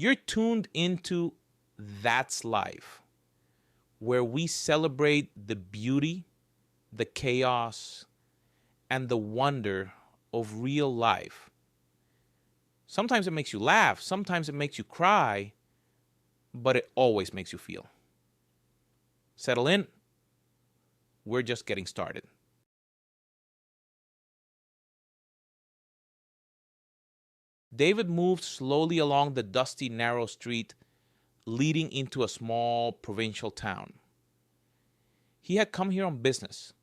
You're tuned into That's Life, where we celebrate the beauty, the chaos, and the wonder of real life. Sometimes it makes you laugh, sometimes it makes you cry, but it always makes you feel. Settle in. We're just getting started. David moved slowly along the dusty, narrow street leading into a small provincial town. He had come here on business,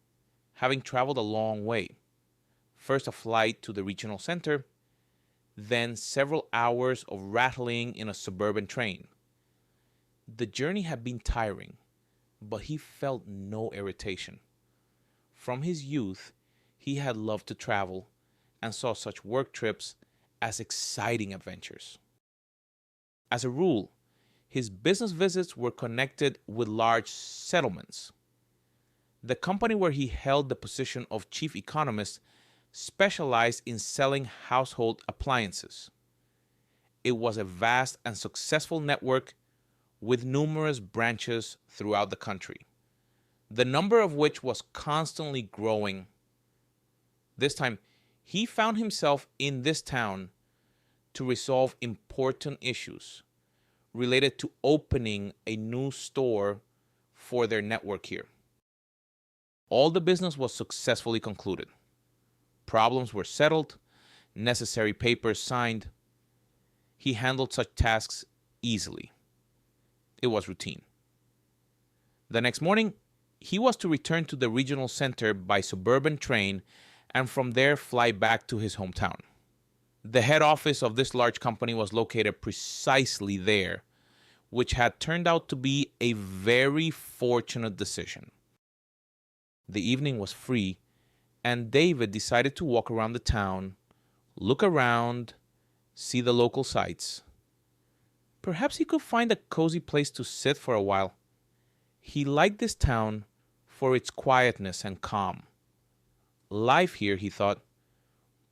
having traveled a long way. First a flight to the regional center, then several hours of rattling in a suburban train. The journey had been tiring, but he felt no irritation. From his youth, he had loved to travel and saw such work trips as exciting adventures. As a rule, his business visits were connected with large settlements. The company where he held the position of chief economist specialized in selling household appliances. It was a vast and successful network with numerous branches throughout the country, the number of which was constantly growing. This time, he found himself in this town to resolve important issues related to opening a new store for their network here. All the business was successfully concluded. Problems were settled, necessary papers signed. He handled such tasks easily. It was routine. The next morning, he was to return to the regional center by suburban train and from there fly back to his hometown. The head office of this large company was located precisely there, which had turned out to be a very fortunate decision. The evening was free, and David decided to walk around the town, look around, see the local sights. Perhaps he could find a cozy place to sit for a while. He liked this town for its quietness and calm. Life here, he thought,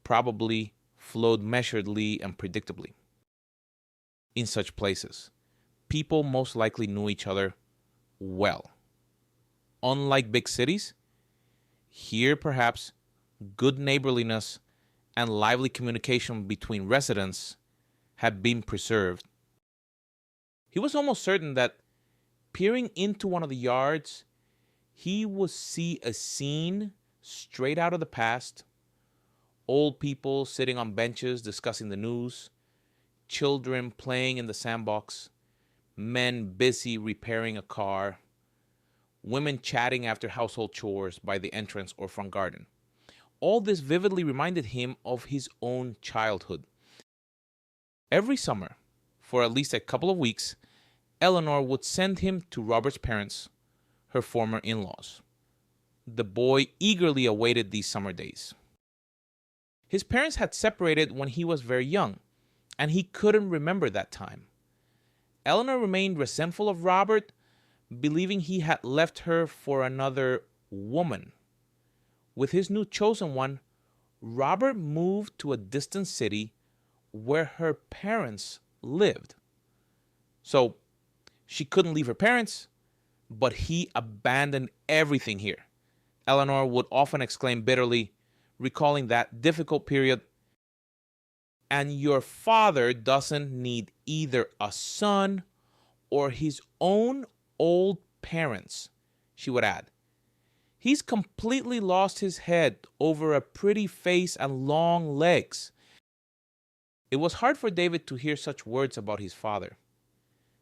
probably flowed measuredly and predictably. In such places, people most likely knew each other well. Unlike big cities, here perhaps good neighborliness and lively communication between residents had been preserved. He was almost certain that peering into one of the yards, he would see a scene straight out of the past. Old people sitting on benches discussing the news, children playing in the sandbox, men busy repairing a car, women chatting after household chores by the entrance or front garden. All this vividly reminded him of his own childhood. Every summer, for at least a couple of weeks, Eleanor would send him to Robert's parents, her former in-laws. The boy eagerly awaited these summer days. His parents had separated when he was very young, and he couldn't remember that time. Eleanor remained resentful of Robert, believing he had left her for another woman. With his new chosen one, Robert moved to a distant city where her parents lived. So she couldn't leave her parents, but he abandoned everything here. Eleanor would often exclaim bitterly, recalling that difficult period, "And your father doesn't need either a son or his own old parents," she would add. "He's completely lost his head over a pretty face and long legs." It was hard for David to hear such words about his father.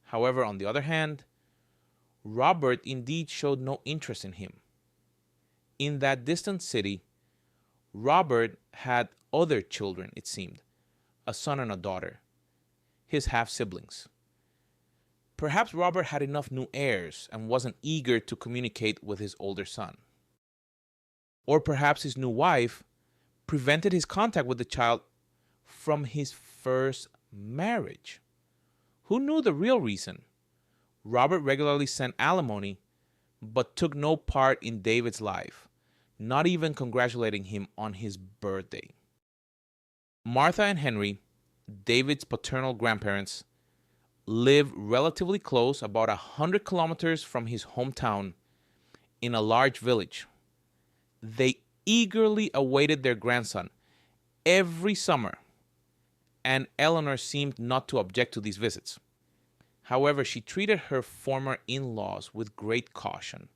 However, on the other hand, Robert indeed showed no interest in him. In that distant city, Robert had other children, it seemed, a son and a daughter, his half-siblings. Perhaps Robert had enough new heirs and wasn't eager to communicate with his older son. Or perhaps his new wife prevented his contact with the child from his first marriage. Who knew the real reason? Robert regularly sent alimony, but took no part in David's life, not even congratulating him on his birthday. Martha and Henry, David's paternal grandparents, lived relatively close, about 100 kilometers from his hometown, in a large village. They eagerly awaited their grandson every summer, and Eleanor seemed not to object to these visits. However, she treated her former in-laws with great caution,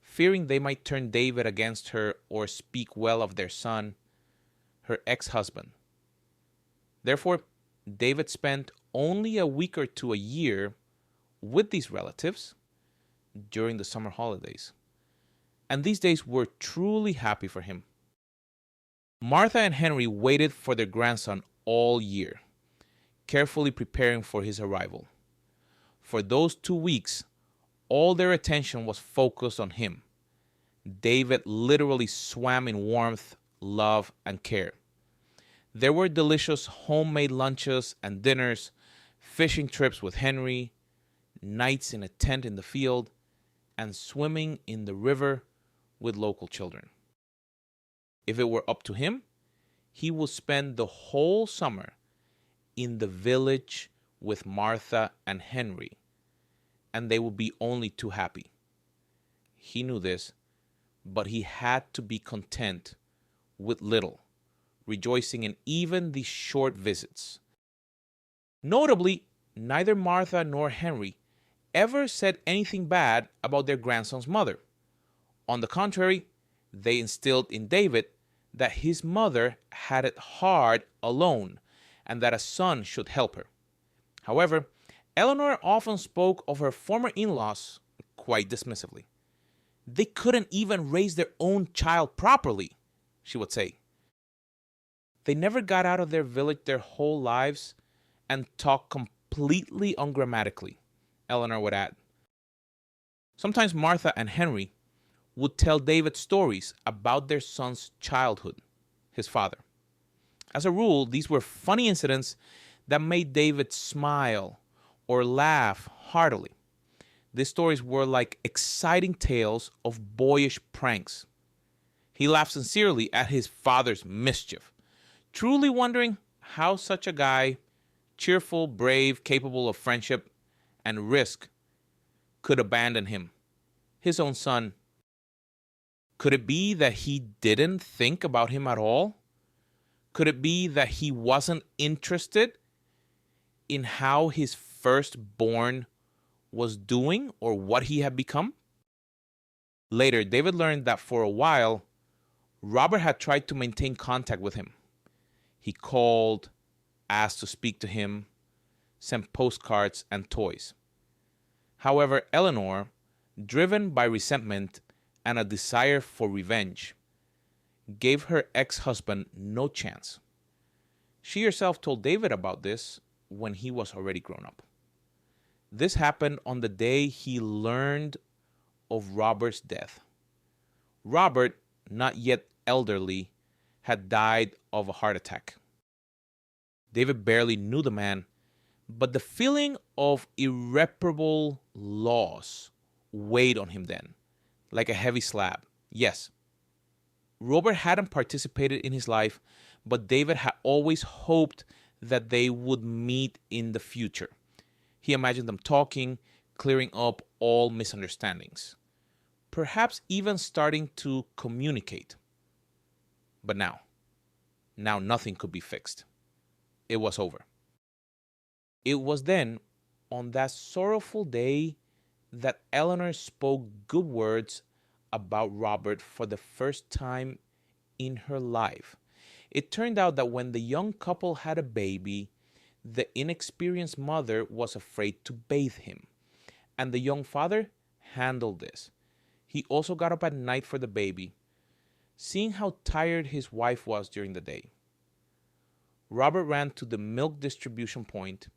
fearing they might turn David against her or speak well of their son, her ex-husband. Therefore, David spent only a week or two a year with these relatives during the summer holidays. And these days were truly happy for him. Martha and Henry waited for their grandson all year, carefully preparing for his arrival. For those 2 weeks, all their attention was focused on him. David literally swam in warmth, love, and care. There were delicious homemade lunches and dinners, fishing trips with Henry, nights in a tent in the field, and swimming in the river with local children. If it were up to him, he would spend the whole summer in the village with Martha and Henry, and they would be only too happy. He knew this, but he had to be content with little, rejoicing in even these short visits. Notably, neither Martha nor Henry ever said anything bad about their grandson's mother. On the contrary, they instilled in David that his mother had it hard alone and that a son should help her. However, Eleanor often spoke of her former in-laws quite dismissively. They couldn't even raise their own child properly, she would say. They never got out of their village their whole lives and talked completely ungrammatically, Eleanor would add. Sometimes Martha and Henry would tell David stories about their son's childhood, his father. As a rule, these were funny incidents that made David smile or laugh heartily. These stories were like exciting tales of boyish pranks. He laughed sincerely at his father's mischief, truly wondering how such a guy, cheerful, brave, capable of friendship and risk, could abandon him, his own son. Could it be that he didn't think about him at all? Could it be that he wasn't interested in how his firstborn was doing or what he had become? Later, David learned that for a while, Robert had tried to maintain contact with him. He called, asked to speak to him, sent postcards and toys. However, Eleanor, driven by resentment and a desire for revenge, gave her ex-husband no chance. She herself told David about this when he was already grown up. This happened on the day he learned of Robert's death. Robert, not yet elderly, had died of a heart attack. David barely knew the man, but the feeling of irreparable loss weighed on him then, like a heavy slab. Yes, Robert hadn't participated in his life, but David had always hoped that they would meet in the future. He imagined them talking, clearing up all misunderstandings, perhaps even starting to communicate. But now nothing could be fixed. It was over. It was then, on that sorrowful day, that Eleanor spoke good words about Robert for the first time in her life. It turned out that when the young couple had a baby, the inexperienced mother was afraid to bathe him, and the young father handled this. He also got up at night for the baby, seeing how tired his wife was during the day. Robert ran to the milk distribution point,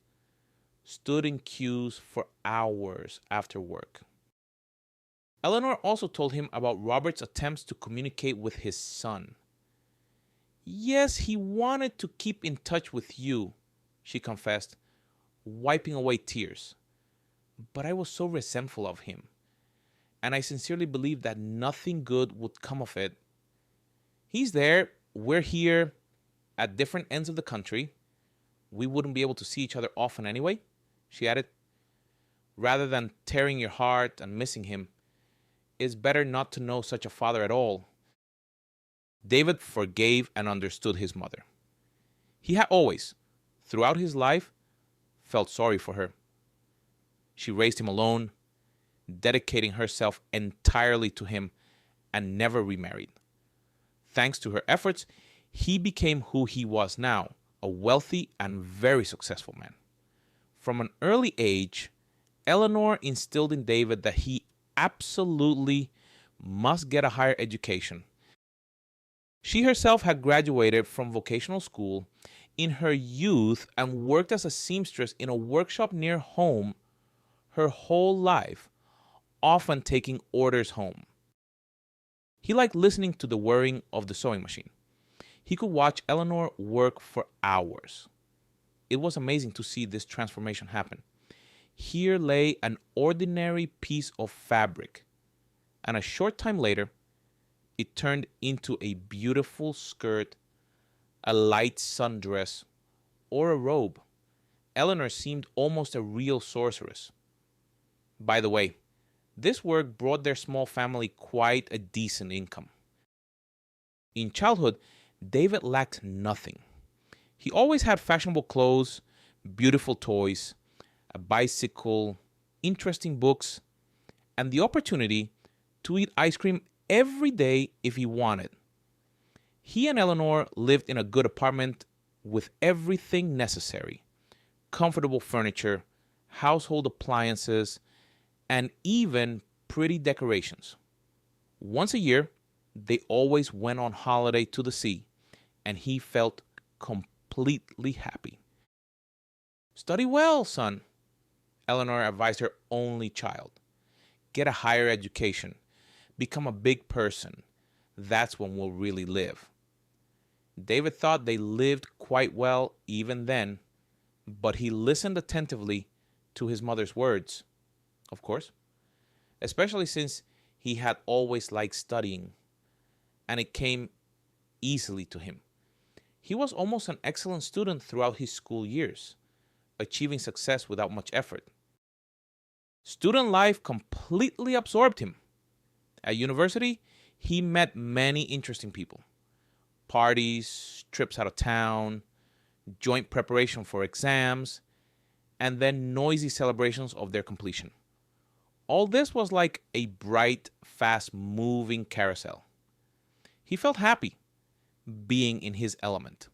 stood in queues for hours after work. Eleanor also told him about Robert's attempts to communicate with his son. Yes, he wanted to keep in touch with you, she confessed, wiping away tears. But I was so resentful of him, and I sincerely believed that nothing good would come of it. He's there, we're here, at different ends of the country. We wouldn't be able to see each other often anyway, she added. Rather than tearing your heart and missing him, it's better not to know such a father at all. David forgave and understood his mother. He had always, throughout his life, felt sorry for her. She raised him alone, dedicating herself entirely to him, and never remarried. Thanks to her efforts, he became who he was now, a wealthy and very successful man. From an early age, Eleanor instilled in David that he absolutely must get a higher education. She herself had graduated from vocational school in her youth and worked as a seamstress in a workshop near home her whole life, often taking orders home. He liked listening to the whirring of the sewing machine. He could watch Eleanor work for hours. It was amazing to see this transformation happen. Here lay an ordinary piece of fabric, and a short time later, it turned into a beautiful skirt, a light sundress, or a robe. Eleanor seemed almost a real sorceress. By the way, this work brought their small family quite a decent income. In childhood, David lacked nothing. He always had fashionable clothes, beautiful toys, a bicycle, interesting books, and the opportunity to eat ice cream every day if he wanted. He and Eleanor lived in a good apartment with everything necessary: comfortable furniture, household appliances, and even pretty decorations. Once a year, they always went on holiday to the sea, and he felt completely happy. Study well, son, Eleanor advised her only child. Get a higher education. Become a big person. That's when we'll really live. David thought they lived quite well even then, but he listened attentively to his mother's words, of course, especially since he had always liked studying, and it came easily to him. He was almost an excellent student throughout his school years, achieving success without much effort. Student life completely absorbed him. At university, he met many interesting people. Parties, trips out of town, joint preparation for exams, and then noisy celebrations of their completion. All this was like a bright, fast-moving carousel. He felt happy being in his element.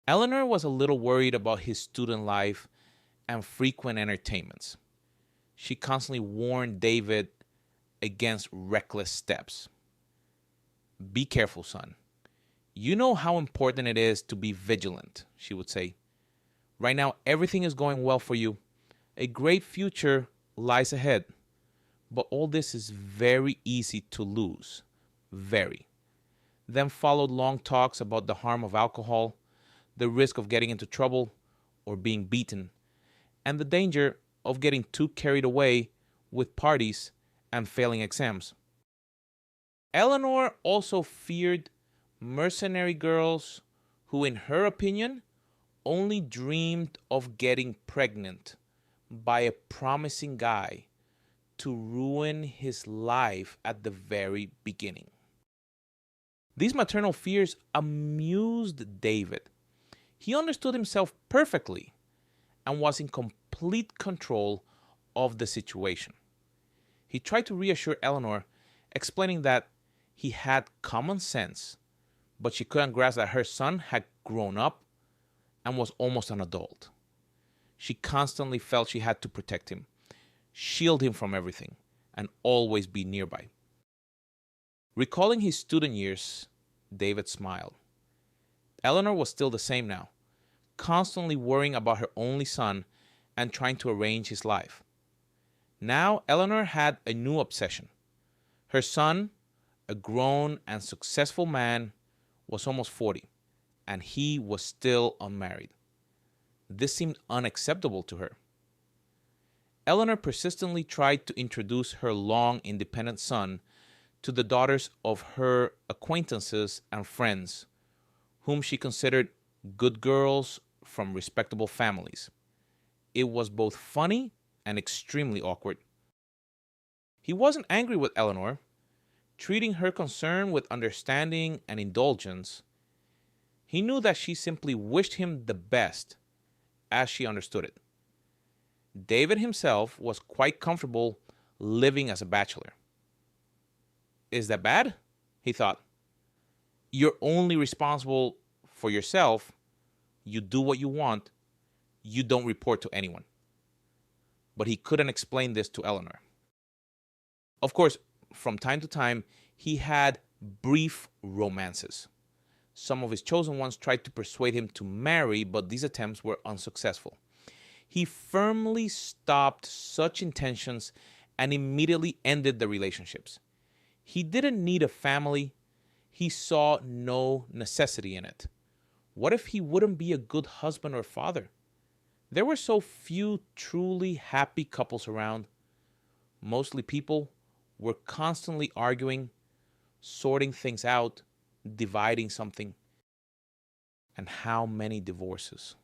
Eleanor was a little worried about his student life and frequent entertainments. She constantly warned David against reckless steps. Be careful, son. You know how important it is to be vigilant, she would say. Right now, everything is going well for you. A great future lies ahead. But all this is very easy to lose. Very. Then followed long talks about the harm of alcohol, the risk of getting into trouble or being beaten, and the danger of getting too carried away with parties and failing exams. Eleanor also feared mercenary girls who, in her opinion, only dreamed of getting pregnant by a promising guy to ruin his life at the very beginning. These maternal fears amused David. He understood himself perfectly and was in complete control of the situation. He tried to reassure Eleanor, explaining that he had common sense, but she couldn't grasp that her son had grown up and was almost an adult. She constantly felt she had to protect him, shield him from everything, and always be nearby. Recalling his student years, David smiled. Eleanor was still the same now, constantly worrying about her only son and trying to arrange his life. Now Eleanor had a new obsession. Her son, a grown and successful man, was almost 40, and he was still unmarried. This seemed unacceptable to her. Eleanor persistently tried to introduce her long independent son to the daughters of her acquaintances and friends, whom she considered good girls from respectable families. It was both funny and extremely awkward. He wasn't angry with Eleanor, treating her concern with understanding and indulgence. He knew that she simply wished him the best, as she understood it. David himself was quite comfortable living as a bachelor. Is that bad? He thought. You're only responsible for yourself. You do what you want. You don't report to anyone. But he couldn't explain this to Eleanor. Of course, from time to time, he had brief romances. Some of his chosen ones tried to persuade him to marry, but these attempts were unsuccessful. He firmly stopped such intentions and immediately ended the relationships. He didn't need a family. He saw no necessity in it. What if he wouldn't be a good husband or father? There were so few truly happy couples around. Mostly people were constantly arguing, sorting things out, dividing something. And how many divorces?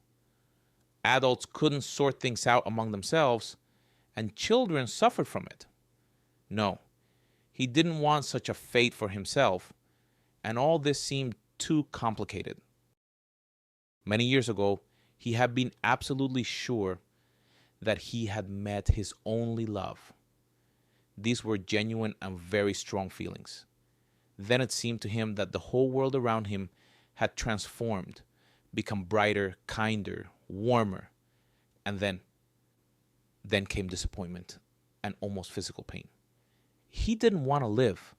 Adults couldn't sort things out among themselves, and children suffered from it. No, he didn't want such a fate for himself, and all this seemed too complicated. Many years ago, he had been absolutely sure that he had met his only love. These were genuine and very strong feelings. Then it seemed to him that the whole world around him had transformed, become brighter, kinder, warmer. And then came disappointment and almost physical pain. He didn't want to live,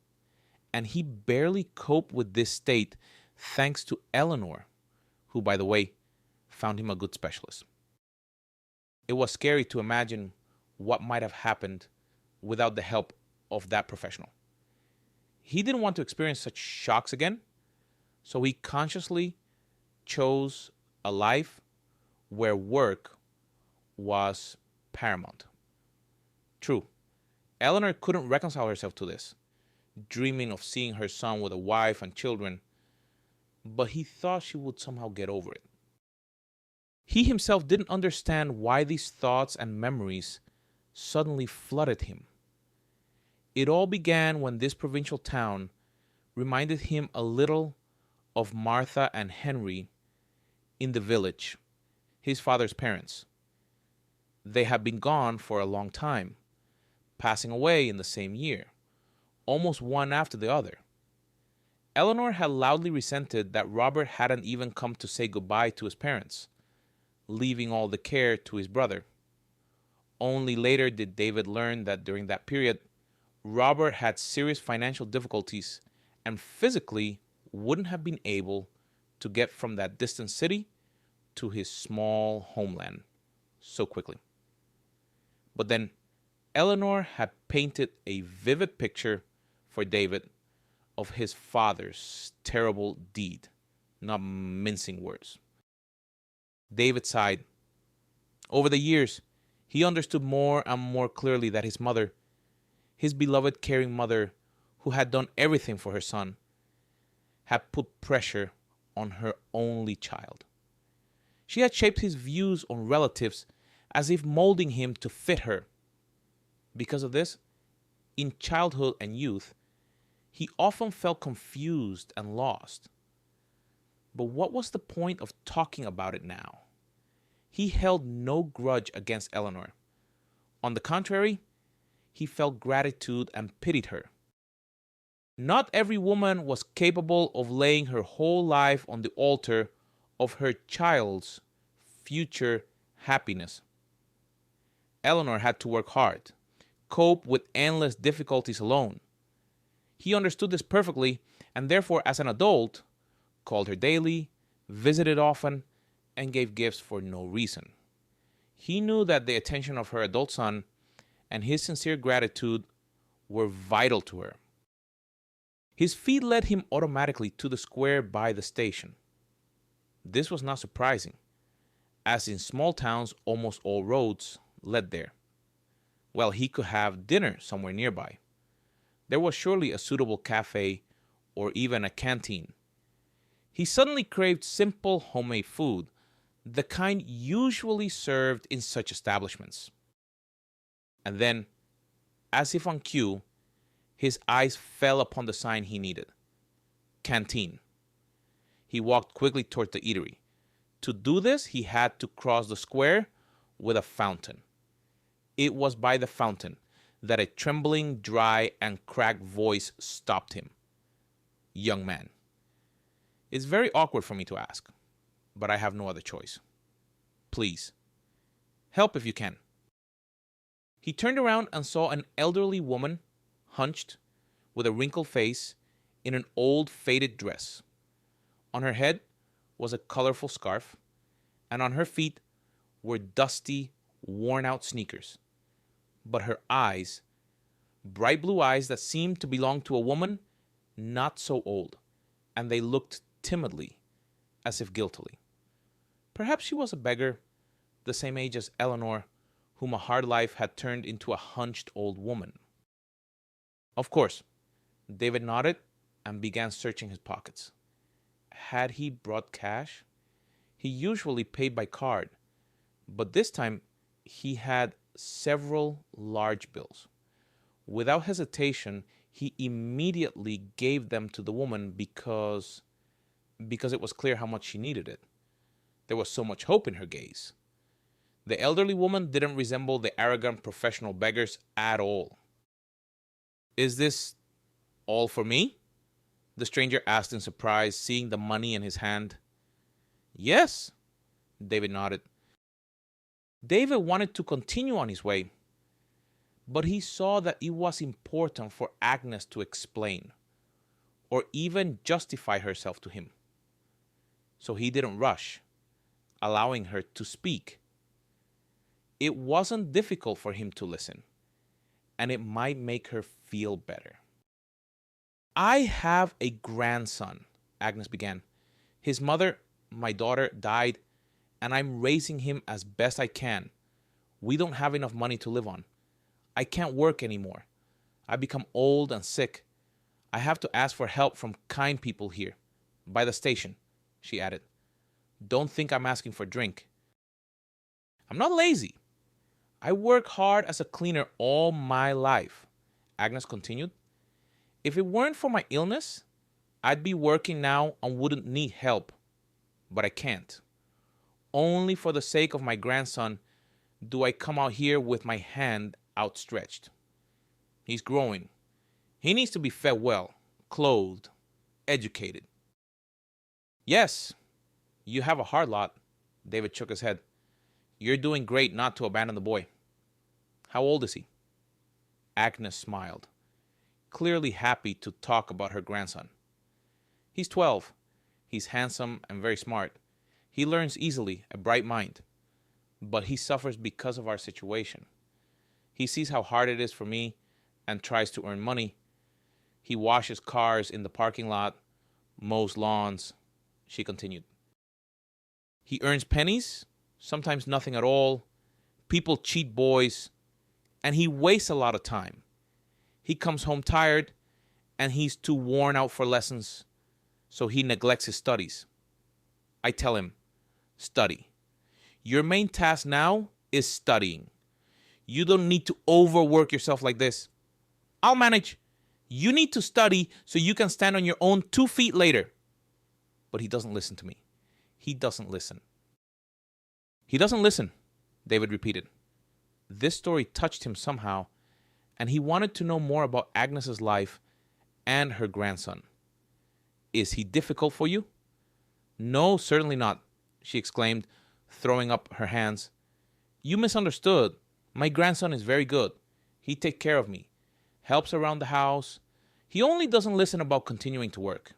and he barely coped with this state thanks to Eleanor, who, by the way, found him a good specialist. It was scary to imagine what might have happened without the help of that professional. He didn't want to experience such shocks again, so he consciously chose a life where work was paramount. True, Eleanor couldn't reconcile herself to this, dreaming of seeing her son with a wife and children, but he thought she would somehow get over it. He himself didn't understand why these thoughts and memories suddenly flooded him. It all began when this provincial town reminded him a little of Martha and Henry in the village, his father's parents. They had been gone for a long time, passing away in the same year, almost one after the other. Eleanor had loudly resented that Robert hadn't even come to say goodbye to his parents, leaving all the care to his brother. Only later did David learn that during that period, Robert had serious financial difficulties and physically wouldn't have been able to get from that distant city to his small homeland so quickly. But then Eleanor had painted a vivid picture for David of his father's terrible deed, not mincing words. David sighed. Over the years, he understood more and more clearly that his mother, his beloved caring mother, who had done everything for her son, had put pressure on her only child. She had shaped his views on relatives as if molding him to fit her. Because of this, in childhood and youth, he often felt confused and lost. But what was the point of talking about it now? He held no grudge against Eleanor. On the contrary, he felt gratitude and pitied her. Not every woman was capable of laying her whole life on the altar of her child's future happiness. Eleanor had to work hard, cope with endless difficulties alone. He understood this perfectly, and therefore, as an adult, called her daily, visited often, and gave gifts for no reason. He knew that the attention of her adult son and his sincere gratitude were vital to her. His feet led him automatically to the square by the station. This was not surprising, as in small towns almost all roads led there. Well, he could have dinner somewhere nearby. There was surely a suitable cafe or even a canteen. He suddenly craved simple homemade food, the kind usually served in such establishments. And then, as if on cue, his eyes fell upon the sign he needed: Canteen. He walked quickly toward the eatery. To do this, he had to cross the square with a fountain. It was by the fountain that a trembling, dry, and cracked voice stopped him. Young man. It's very awkward for me to ask, but I have no other choice. Please, help if you can. He turned around and saw an elderly woman, hunched, with a wrinkled face, in an old faded dress. On her head was a colorful scarf, and on her feet were dusty, worn-out sneakers. But her eyes, bright blue eyes that seemed to belong to a woman not so old, and they looked timidly, as if guiltily. Perhaps she was a beggar, the same age as Eleanor, whom a hard life had turned into a hunched old woman. Of course, David nodded and began searching his pockets. Had he brought cash? He usually paid by card, but this time he had several large bills. Without hesitation, he immediately gave them to the woman because it was clear how much she needed it. There was so much hope in her gaze. The elderly woman didn't resemble the arrogant professional beggars at all. Is this all for me? The stranger asked in surprise, seeing the money in his hand. Yes, David nodded. David wanted to continue on his way, but he saw that it was important for Agnes to explain, or even justify herself to him. So he didn't rush, allowing her to speak. It wasn't difficult for him to listen, and it might make her feel better. I have a grandson, Agnes began. His mother, my daughter, died, and I'm raising him as best I can. We don't have enough money to live on. I can't work anymore. I've become old and sick. I have to ask for help from kind people here, by the station, she added. Don't think I'm asking for drink. I'm not lazy. I work hard as a cleaner all my life, Agnes continued. If it weren't for my illness, I'd be working now and wouldn't need help. But I can't. Only for the sake of my grandson do I come out here with my hand outstretched. He's growing. He needs to be fed well, clothed, educated. Yes, you have a hard lot, David shook his head. You're doing great not to abandon the boy. How old is he? Agnes smiled, clearly happy to talk about her grandson. He's 12. He's handsome and very smart. He learns easily, a bright mind. But he suffers because of our situation. He sees how hard it is for me and tries to earn money. He washes cars in the parking lot, mows lawns, she continued. He earns pennies, sometimes nothing at all. People cheat boys, and he wastes a lot of time. He comes home tired, and he's too worn out for lessons, so he neglects his studies. I tell him, study. Your main task now is studying. You don't need to overwork yourself like this. I'll manage. You need to study so you can stand on your own 2 feet later. But he doesn't listen to me. He doesn't listen. He doesn't listen, David repeated. This story touched him somehow, and he wanted to know more about Agnes's life and her grandson. Is he difficult for you? No, certainly not, she exclaimed, throwing up her hands. You misunderstood. My grandson is very good. He takes care of me, helps around the house. He only doesn't listen about continuing to work.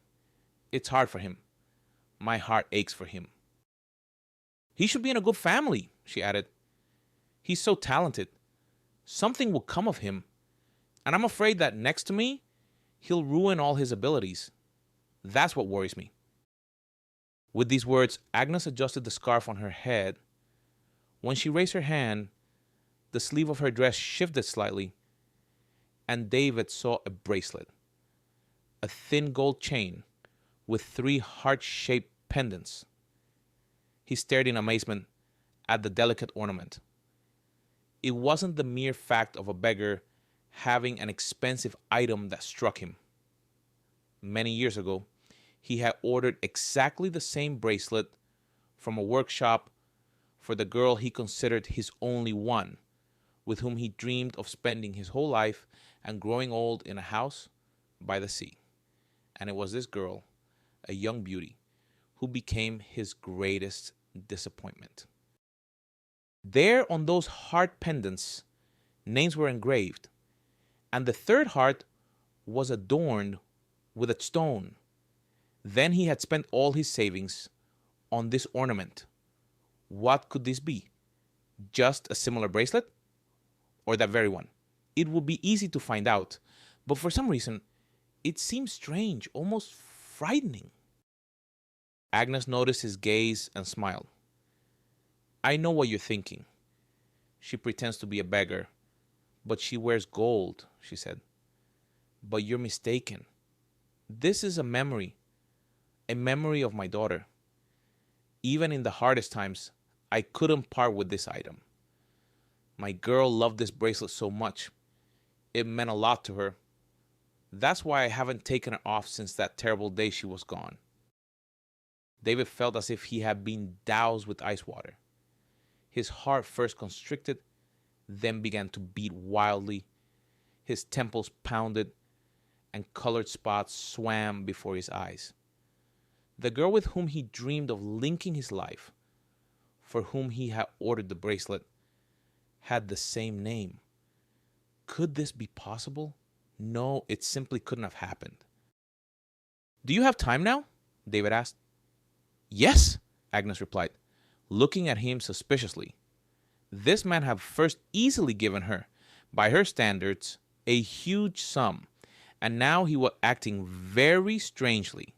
It's hard for him. My heart aches for him. He should be in a good family, she added. He's so talented. Something will come of him. And I'm afraid that next to me, he'll ruin all his abilities. That's what worries me. With these words, Agnes adjusted the scarf on her head. When she raised her hand, the sleeve of her dress shifted slightly, and David saw a bracelet, a thin gold chain with 3 heart-shaped pendants. He stared in amazement at the delicate ornament. It wasn't the mere fact of a beggar having an expensive item that struck him. Many years ago, he had ordered exactly the same bracelet from a workshop for the girl he considered his only one, with whom he dreamed of spending his whole life and growing old in a house by the sea. And it was this girl, a young beauty, who became his greatest disappointment. There on those heart pendants, names were engraved, and the third heart was adorned with a stone. Then he had spent all his savings on this ornament. What could this be? Just a similar bracelet? Or that very one? It would be easy to find out, but for some reason, it seemed strange, almost frightening. Agnes noticed his gaze and smiled. I know what you're thinking. She pretends to be a beggar, but she wears gold, she said. But you're mistaken. This is a memory of my daughter. Even in the hardest times, I couldn't part with this item. My girl loved this bracelet so much. It meant a lot to her. That's why I haven't taken it off since that terrible day she was gone. David felt as if he had been doused with ice water. His heart first constricted, then began to beat wildly. His temples pounded, and colored spots swam before his eyes. The girl with whom he dreamed of linking his life, for whom he had ordered the bracelet, had the same name. Could this be possible? No, it simply couldn't have happened. Do you have time now? David asked. Yes, Agnes replied, looking at him suspiciously. This man had first easily given her, by her standards, a huge sum, and now he was acting very strangely.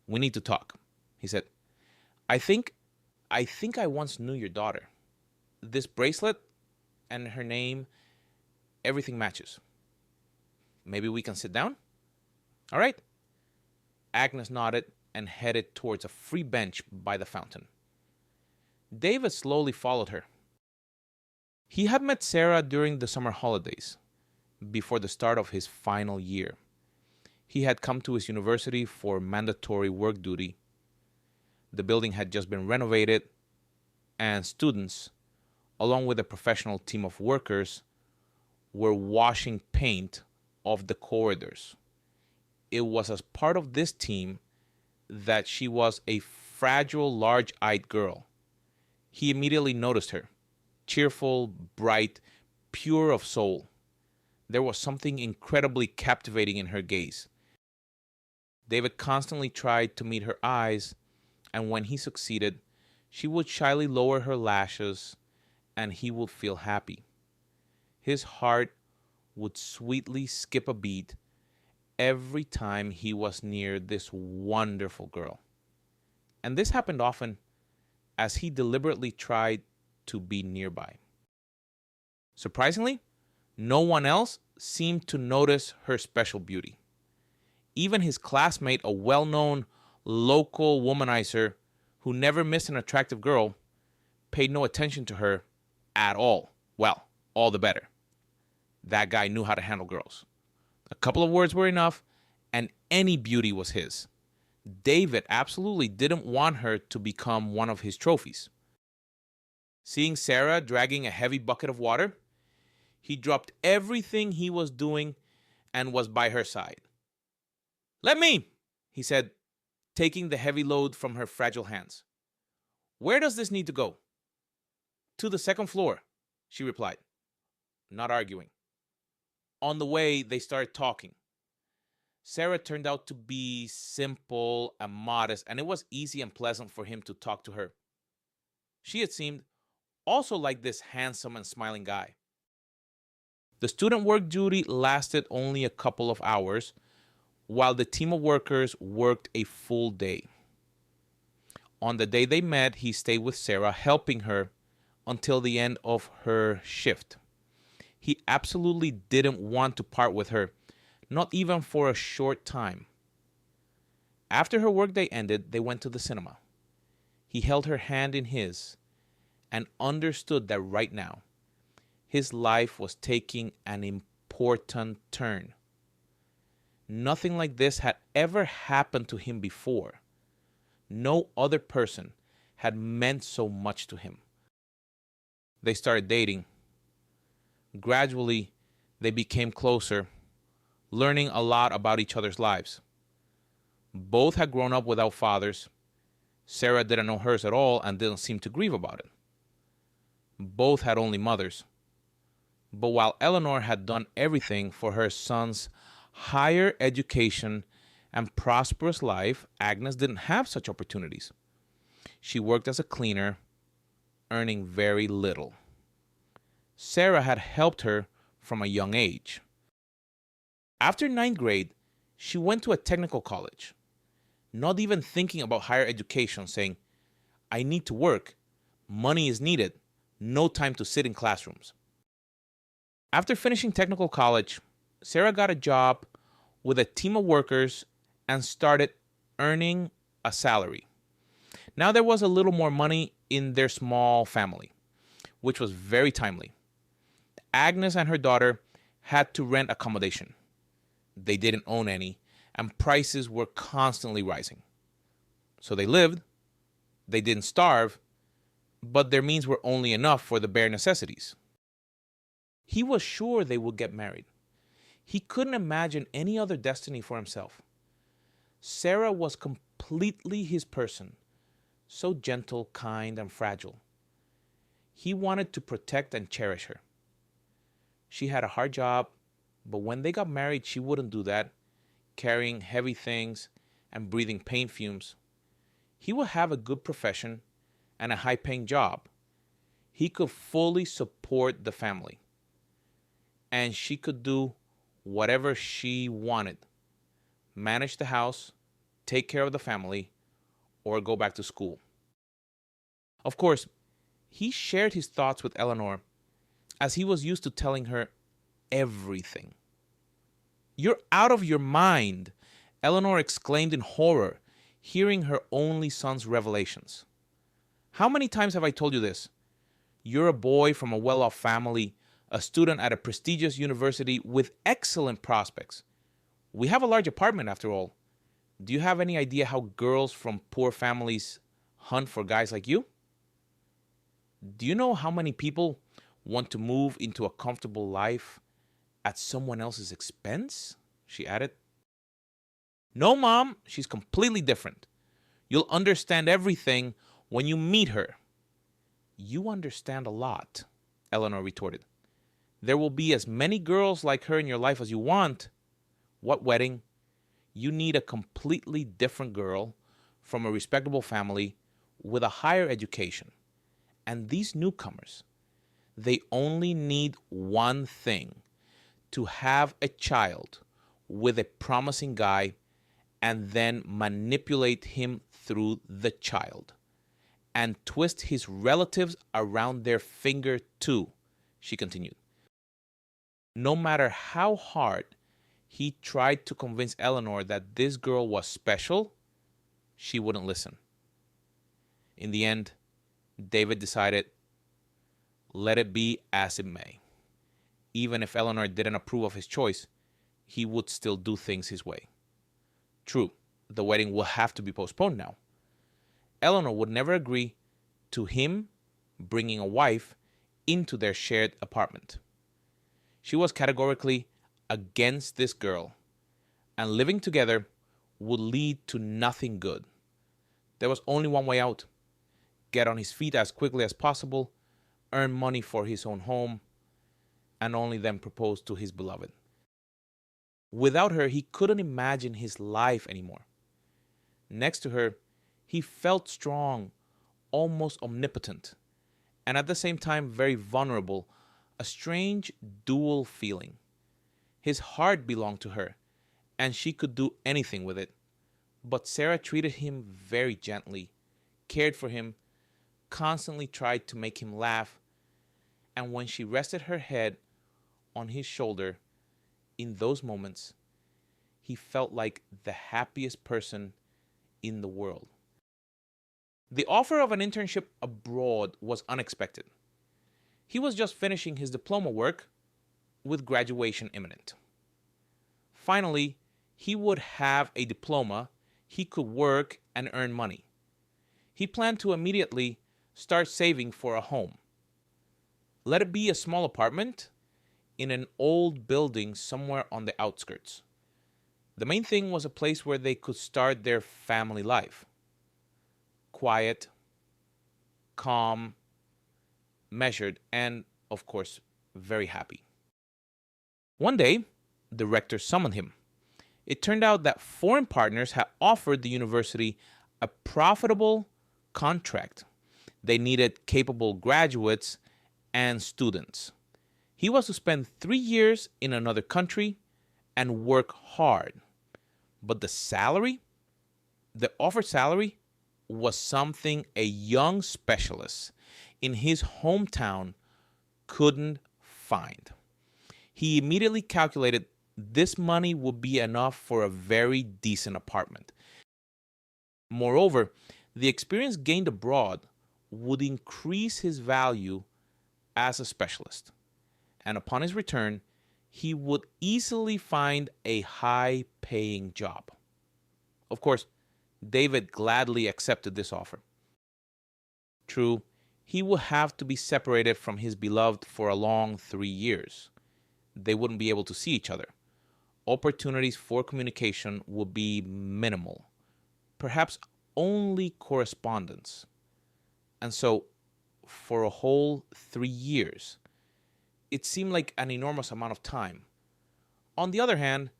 We need to talk, he said. I think I once knew your daughter. This bracelet and her name, everything matches. Maybe we can sit down? All right. Agnes nodded and headed towards a free bench by the fountain. David slowly followed her. He had met Sarah during the summer holidays, before the start of his final year. He had come to his university for mandatory work duty. The building had just been renovated, and students, along with a professional team of workers, were washing paint off the corridors. It was as part of this team that she was a fragile, large-eyed girl. He immediately noticed her, cheerful, bright, pure of soul. There was something incredibly captivating in her gaze. David constantly tried to meet her eyes, and when he succeeded, she would shyly lower her lashes, and he would feel happy. His heart would sweetly skip a beat every time he was near this wonderful girl. And this happened often, as he deliberately tried to be nearby. Surprisingly, no one else seemed to notice her special beauty. Even his classmate, a well-known local womanizer who never missed an attractive girl, paid no attention to her at all. Well, all the better. That guy knew how to handle girls. A couple of words were enough, and any beauty was his. David absolutely didn't want her to become one of his trophies. Seeing Sarah dragging a heavy bucket of water, he dropped everything he was doing and was by her side. "Let me," he said, taking the heavy load from her fragile hands. "Where does this need to go?" "To the second floor," she replied, not arguing. On the way, they started talking. Sarah turned out to be simple and modest, and it was easy and pleasant for him to talk to her. She, it seemed, also liked this handsome and smiling guy. The student work duty lasted only a couple of hours, while the team of workers worked a full day. On the day they met, he stayed with Sarah, helping her until the end of her shift. He absolutely didn't want to part with her, not even for a short time. After her workday ended, they went to the cinema. He held her hand in his and understood that right now his life was taking an important turn. Nothing like this had ever happened to him before. No other person had meant so much to him. They started dating. Gradually, they became closer, learning a lot about each other's lives. Both had grown up without fathers. Sarah didn't know hers at all and didn't seem to grieve about it. Both had only mothers. But while Eleanor had done everything for her son's higher education and prosperous life, Agnes didn't have such opportunities. She worked as a cleaner, earning very little. Sarah had helped her from a young age. After ninth grade, she went to a technical college, not even thinking about higher education, saying, I need to work, money is needed, no time to sit in classrooms. After finishing technical college, Sarah got a job with a team of workers and started earning a salary. Now there was a little more money in their small family, which was very timely. Agnes and her daughter had to rent accommodation. They didn't own any, and prices were constantly rising. So they lived, they didn't starve, but their means were only enough for the bare necessities. He was sure they would get married. He couldn't imagine any other destiny for himself. Sarah was completely his person, so gentle, kind, and fragile. He wanted to protect and cherish her. She had a hard job, but when they got married, she wouldn't do that, carrying heavy things and breathing paint fumes. He would have a good profession and a high-paying job. He could fully support the family. And she could do whatever she wanted. Manage the house, take care of the family, or go back to school. Of course, he shared his thoughts with Eleanor as he was used to telling her everything. You're out of your mind, Eleanor exclaimed in horror, hearing her only son's revelations. How many times have I told you this? You're a boy from a well-off family, a student at a prestigious university with excellent prospects. We have a large apartment after all. Do you have any idea how girls from poor families hunt for guys like you? Do you know how many people want to move into a comfortable life at someone else's expense? She added. No, Mom, she's completely different. You'll understand everything when you meet her. You understand a lot, Eleanor retorted. There will be as many girls like her in your life as you want. What wedding? You need a completely different girl from a respectable family with a higher education. And these newcomers, they only need one thing: to have a child with a promising guy and then manipulate him through the child and twist his relatives around their finger too, she continued. No matter how hard he tried to convince Eleanor that this girl was special, she wouldn't listen. In the end, David decided, let it be as it may. Even if Eleanor didn't approve of his choice, he would still do things his way. True, the wedding will have to be postponed now. Eleanor would never agree to him bringing a wife into their shared apartment. She was categorically against this girl, and living together would lead to nothing good. There was only one way out: get on his feet as quickly as possible, earn money for his own home, and only then propose to his beloved. Without her, he couldn't imagine his life anymore. Next to her, he felt strong, almost omnipotent, and at the same time very vulnerable, a strange dual feeling. His heart belonged to her, and she could do anything with it. But Sarah treated him very gently, cared for him, constantly tried to make him laugh, and when she rested her head on his shoulder, in those moments, he felt like the happiest person in the world. The offer of an internship abroad was unexpected. He was just finishing his diploma work with graduation imminent. Finally, he would have a diploma, he could work and earn money. He planned to immediately start saving for a home. Let it be a small apartment in an old building somewhere on the outskirts. The main thing was a place where they could start their family life. Quiet, calm, measured, and, of course, very happy. One day, the rector summoned him. It turned out that foreign partners had offered the university a profitable contract. They needed capable graduates and students. He was to spend 3 years in another country and work hard. But the salary, the offered salary, was something a young specialist in his hometown couldn't find. He immediately calculated this money would be enough for a very decent apartment. Moreover, the experience gained abroad would increase his value as a specialist. And upon his return, he would easily find a high-paying job. Of course, David gladly accepted this offer. True, he would have to be separated from his beloved for a long 3 years. They wouldn't be able to see each other. Opportunities for communication would be minimal, perhaps only correspondence. And so, for a whole 3 years, it seemed like an enormous amount of time. On the other hand,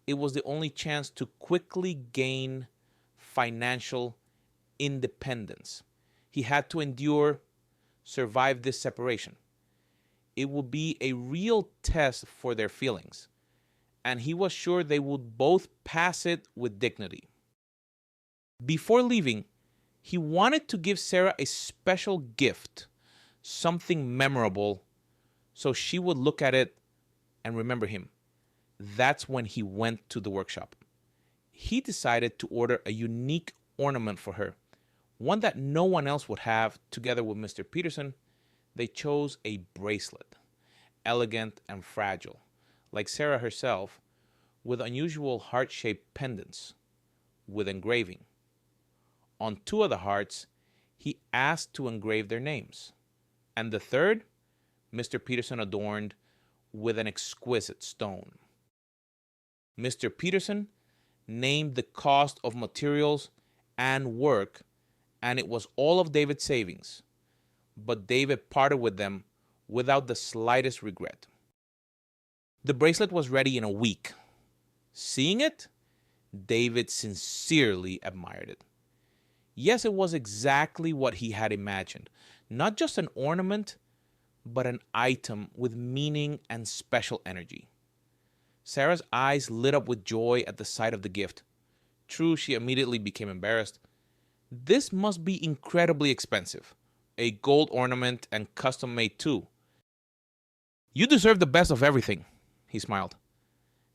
it was the only chance to quickly gain financial independence. He had to survive this separation. It would be a real test for their feelings, and he was sure they would both pass it with dignity. Before leaving, he wanted to give Sarah a special gift, something memorable, so she would look at it and remember him. That's when he went to the workshop. He decided to order a unique ornament for her, one that no one else would have. Together with Mr. Peterson, they chose a bracelet, elegant and fragile, like Sarah herself, with unusual heart-shaped pendants, with engraving. On 2 of the hearts, he asked to engrave their names, and the third, Mr. Peterson adorned with an exquisite stone. Mr. Peterson named the cost of materials and work, and it was all of David's savings. But David parted with them without the slightest regret. The bracelet was ready in a week. Seeing it, David sincerely admired it. Yes, it was exactly what he had imagined. Not just an ornament, but an item with meaning and special energy. Sarah's eyes lit up with joy at the sight of the gift. True, she immediately became embarrassed. This must be incredibly expensive. A gold ornament and custom made too. You deserve the best of everything, he smiled.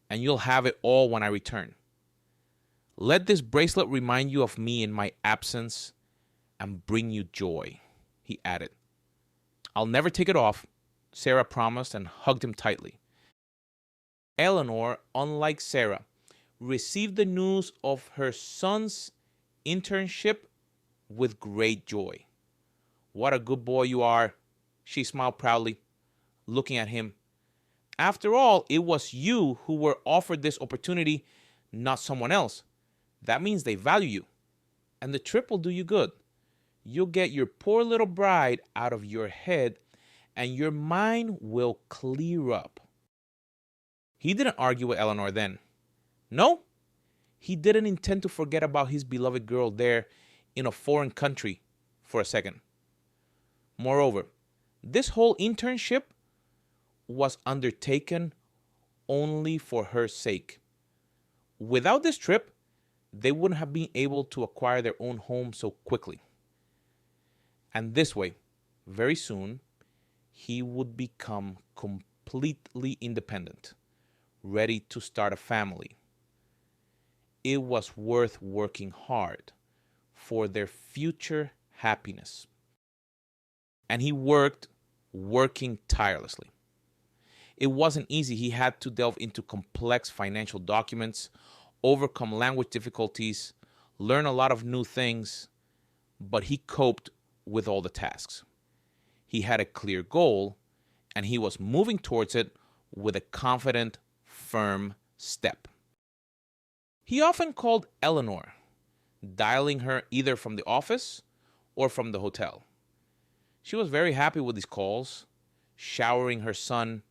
And you'll have it all when I return. Let this bracelet remind you of me in my absence and bring you joy, he added. I'll never take it off, Sarah promised and hugged him tightly. Eleanor, unlike Sarah, received the news of her son's internship with great joy. What a good boy you are, she smiled proudly, looking at him. After all, it was you who were offered this opportunity, not someone else. That means they value you. And the trip will do you good. You'll get your poor little bride out of your head, and your mind will clear up. He didn't argue with Eleanor then. No, he didn't intend to forget about his beloved girl there in a foreign country for a second. Moreover, this whole internship was undertaken only for her sake. Without this trip, they wouldn't have been able to acquire their own home so quickly. And this way, very soon, he would become completely independent, ready to start a family. It was worth working hard for their future happiness. And he working tirelessly. It wasn't easy. He had to delve into complex financial documents, overcome language difficulties, learn a lot of new things, but he coped with all the tasks. He had a clear goal, and he was moving towards it with a confident, firm step. He often called Eleanor, dialing her either from the office or from the hotel. She was very happy with these calls, showering her son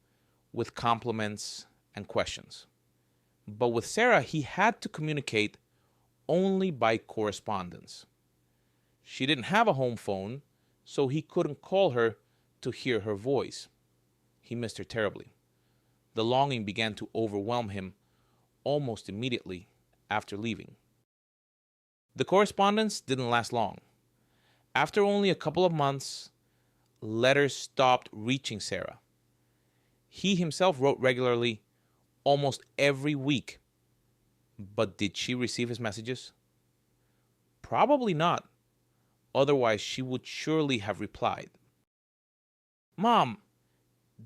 with compliments and questions. But with Sarah, he had to communicate only by correspondence. She didn't have a home phone, so he couldn't call her to hear her voice. He missed her terribly. The longing began to overwhelm him almost immediately after leaving. The correspondence didn't last long. After only a couple of months, letters stopped reaching Sarah. He himself wrote regularly, almost every week. But did she receive his messages? Probably not. Otherwise, she would surely have replied. "Mom,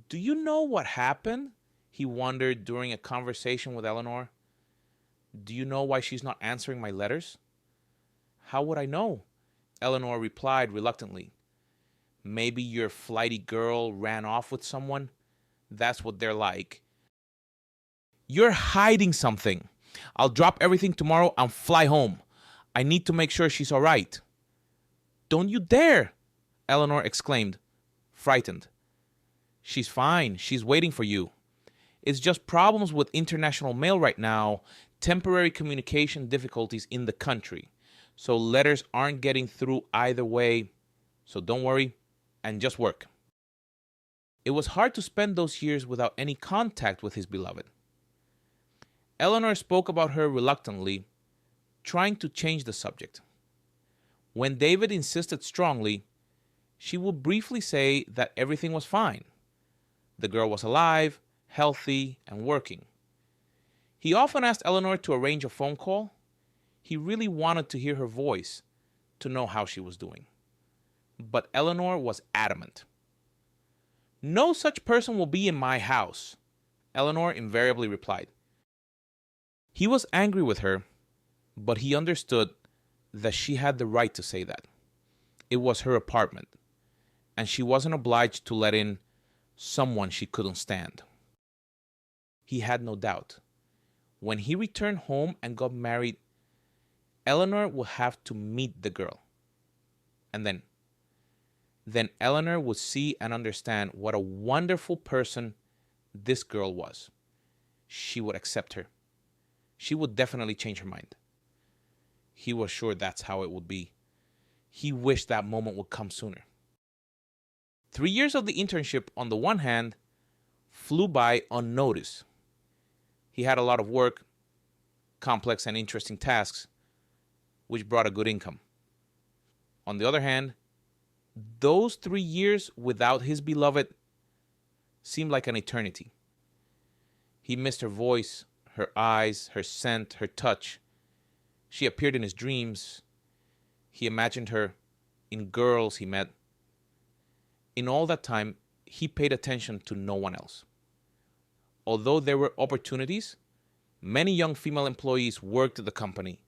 do you know what happened?" he wondered during a conversation with Eleanor. "Do you know why she's not answering my letters?" "How would I know?" Eleanor replied reluctantly. "Maybe your flighty girl ran off with someone. That's what they're like." "You're hiding something. I'll drop everything tomorrow and fly home. I need to make sure she's all right." "Don't you dare!" Eleanor exclaimed, frightened. "She's fine. She's waiting for you. It's just problems with international mail right now, temporary communication difficulties in the country. So letters aren't getting through either way. So don't worry and just work." It was hard to spend those years without any contact with his beloved. Eleanor spoke about her reluctantly, trying to change the subject. When David insisted strongly, she would briefly say that everything was fine. The girl was alive, healthy, and working. He often asked Eleanor to arrange a phone call. He really wanted to hear her voice, to know how she was doing. But Eleanor was adamant. "No such person will be in my house," Eleanor invariably replied. He was angry with her, but he understood that she had the right to say that. It was her apartment, and she wasn't obliged to let in someone she couldn't stand. He had no doubt. When he returned home and got married, Eleanor would have to meet the girl. And then Eleanor would see and understand what a wonderful person this girl was. She would accept her. She would definitely change her mind. He was sure that's how it would be. He wished that moment would come sooner. 3 years of the internship, on the one hand, flew by unnoticed. He had a lot of work, complex and interesting tasks, which brought a good income. On the other hand, those 3 years without his beloved seemed like an eternity. He missed her voice, her eyes, her scent, her touch. She appeared in his dreams. He imagined her in girls he met. In all that time, he paid attention to no one else. Although there were opportunities, many young female employees worked at the company,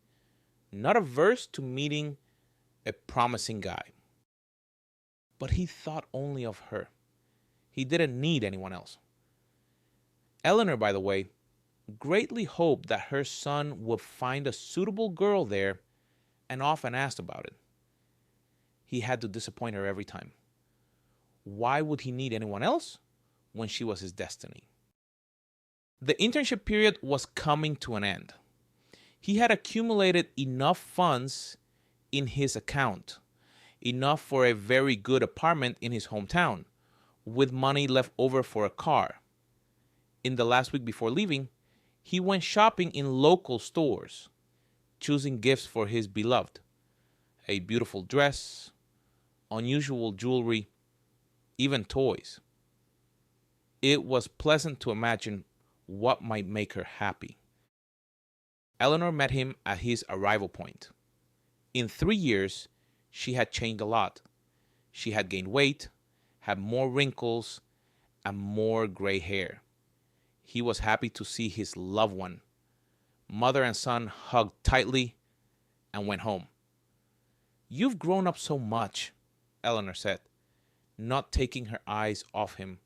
not averse to meeting a promising guy. But he thought only of her. He didn't need anyone else. Eleanor, by the way, greatly hoped that her son would find a suitable girl there and often asked about it. He had to disappoint her every time. Why would he need anyone else when she was his destiny? The internship period was coming to an end. He had accumulated enough funds in his account, enough for a very good apartment in his hometown, with money left over for a car. In the last week before leaving, he went shopping in local stores, choosing gifts for his beloved. A beautiful dress, unusual jewelry, even toys. It was pleasant to imagine what might make her happy. Eleanor met him at his arrival point. In 3 years, she had changed a lot. She had gained weight, had more wrinkles, and more gray hair. He was happy to see his loved one. Mother and son hugged tightly and went home. "You've grown up so much," Eleanor said, not taking her eyes off him.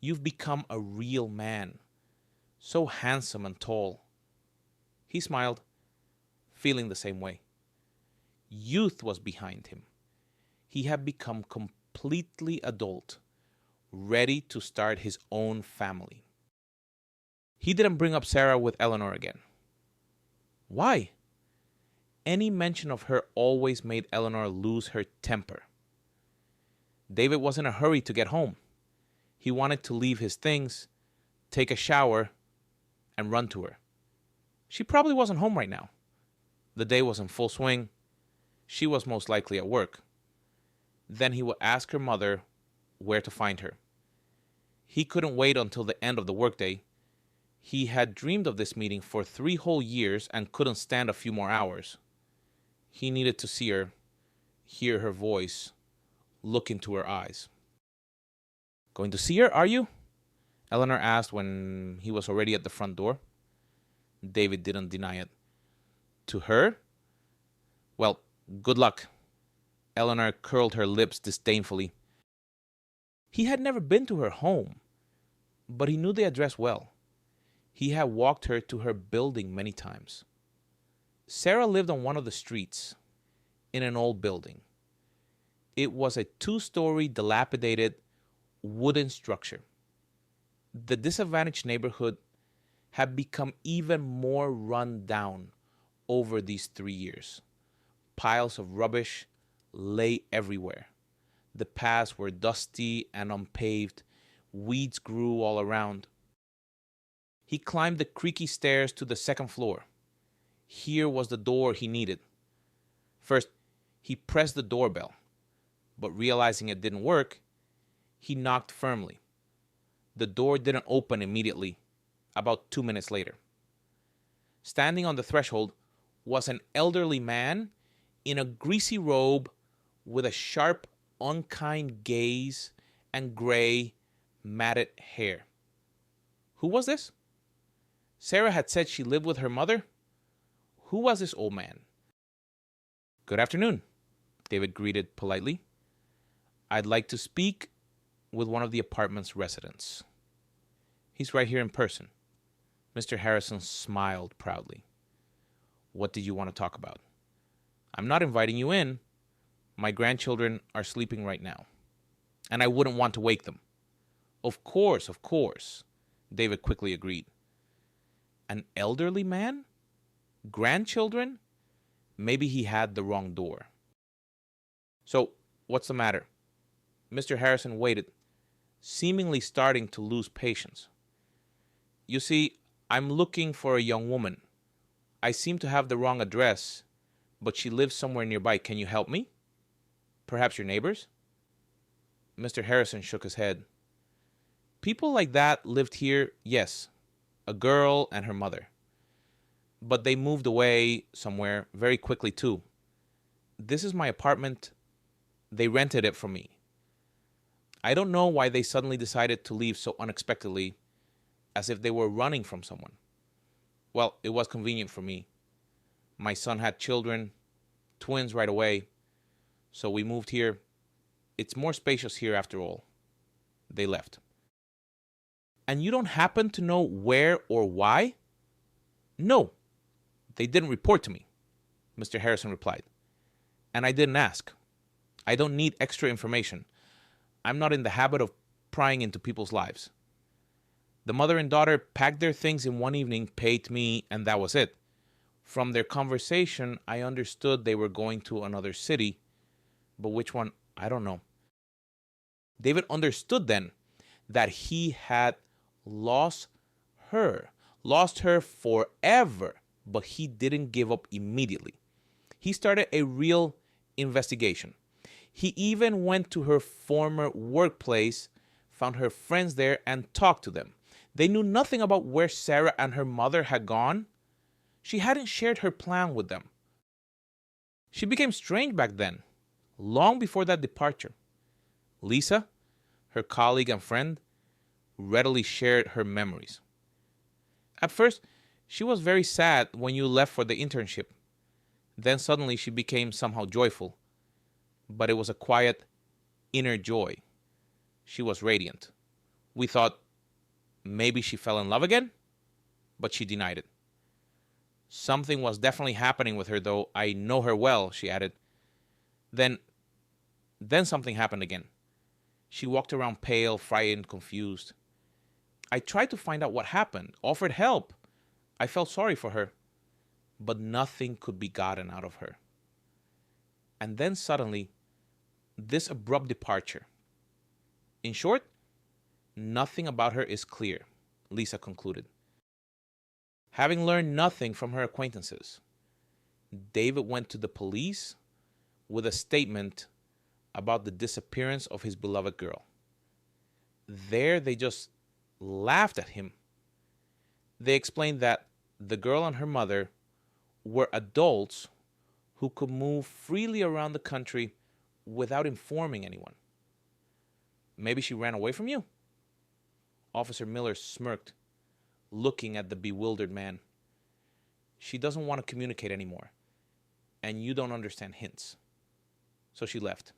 "You've become a real man, so handsome and tall." He smiled, feeling the same way. Youth was behind him. He had become completely adult, ready to start his own family. He didn't bring up Sarah with Eleanor again. Why? Any mention of her always made Eleanor lose her temper. David was in a hurry to get home. He wanted to leave his things, take a shower, and run to her. She probably wasn't home right now. The day was in full swing. She was most likely at work. Then he would ask her mother where to find her. He couldn't wait until the end of the workday. He had dreamed of this meeting for 3 whole years and couldn't stand a few more hours. He needed to see her, hear her voice, look into her eyes. "Going to see her, are you?" Eleanor asked when he was already at the front door. David didn't deny it. "To her? Well, good luck." Eleanor curled her lips disdainfully. He had never been to her home, but he knew the address well. He had walked her to her building many times. Sarah lived on one of the streets, in an old building. It was a 2-story, dilapidated, wooden structure. The disadvantaged neighborhood had become even more run down over these 3 years. Piles of rubbish lay everywhere. The paths were dusty and unpaved. Weeds grew all around. He climbed the creaky stairs to the 2nd floor. Here was the door he needed. First, he pressed the doorbell, but realizing it didn't work, he knocked firmly. The door didn't open immediately, about 2 minutes later. Standing on the threshold was an elderly man in a greasy robe with a sharp, unkind gaze and gray, matted hair. Who was this? Sarah had said she lived with her mother. Who was this old man? "Good afternoon," David greeted politely. "I'd like to speak with one of the apartment's residents." "He's right here in person." Mr. Harrison smiled proudly. "What did you want to talk about?" "I'm not inviting you in. My grandchildren are sleeping right now, and I wouldn't want to wake them." Of course, David quickly agreed. An elderly man? Grandchildren? Maybe he had the wrong door. "So, what's the matter?" Mr. Harrison waited, seemingly starting to lose patience. "You see, I'm looking for a young woman. I seem to have the wrong address, but she lives somewhere nearby. Can you help me? Perhaps your neighbors?" Mr. Harrison shook his head. "People like that lived here, yes. A girl and her mother. But they moved away somewhere very quickly too. This is my apartment. They rented it from me. I don't know why they suddenly decided to leave so unexpectedly, as if they were running from someone. Well, it was convenient for me. My son had children, twins right away, so we moved here. It's more spacious here after all." They left. "And you don't happen to know where or why?" "No, they didn't report to me," Mr. Harrison replied. "And I didn't ask. I don't need extra information. I'm not in the habit of prying into people's lives. The mother and daughter packed their things in one evening, paid me, and that was it. From their conversation, I understood they were going to another city, but which one, I don't know." David understood then that he had lost her forever, but he didn't give up immediately. He started a real investigation. He even went to her former workplace, found her friends there, and talked to them. They knew nothing about where Sarah and her mother had gone. She hadn't shared her plan with them. She became strange back then, long before that departure. Lisa, her colleague and friend, readily shared her memories. At first, she was very sad when you left for the internship. Then suddenly she became somehow joyful, but it was a quiet, inner joy. She was radiant. We thought maybe she fell in love again, but she denied it. Something was definitely happening with her, though. I know her well, she added. Then, then something happened again. She walked around pale, frightened, confused. I tried to find out what happened, offered help. I felt sorry for her, but nothing could be gotten out of her. And then suddenly, this abrupt departure. In short, nothing about her is clear, Lisa concluded. Having learned nothing from her acquaintances, David went to the police with a statement about the disappearance of his beloved girl. There, they just laughed at him. They explained that the girl and her mother were adults who could move freely around the country without informing anyone. Maybe she ran away from you? Officer Miller smirked, looking at the bewildered man. She doesn't want to communicate anymore, and you don't understand hints. So she left.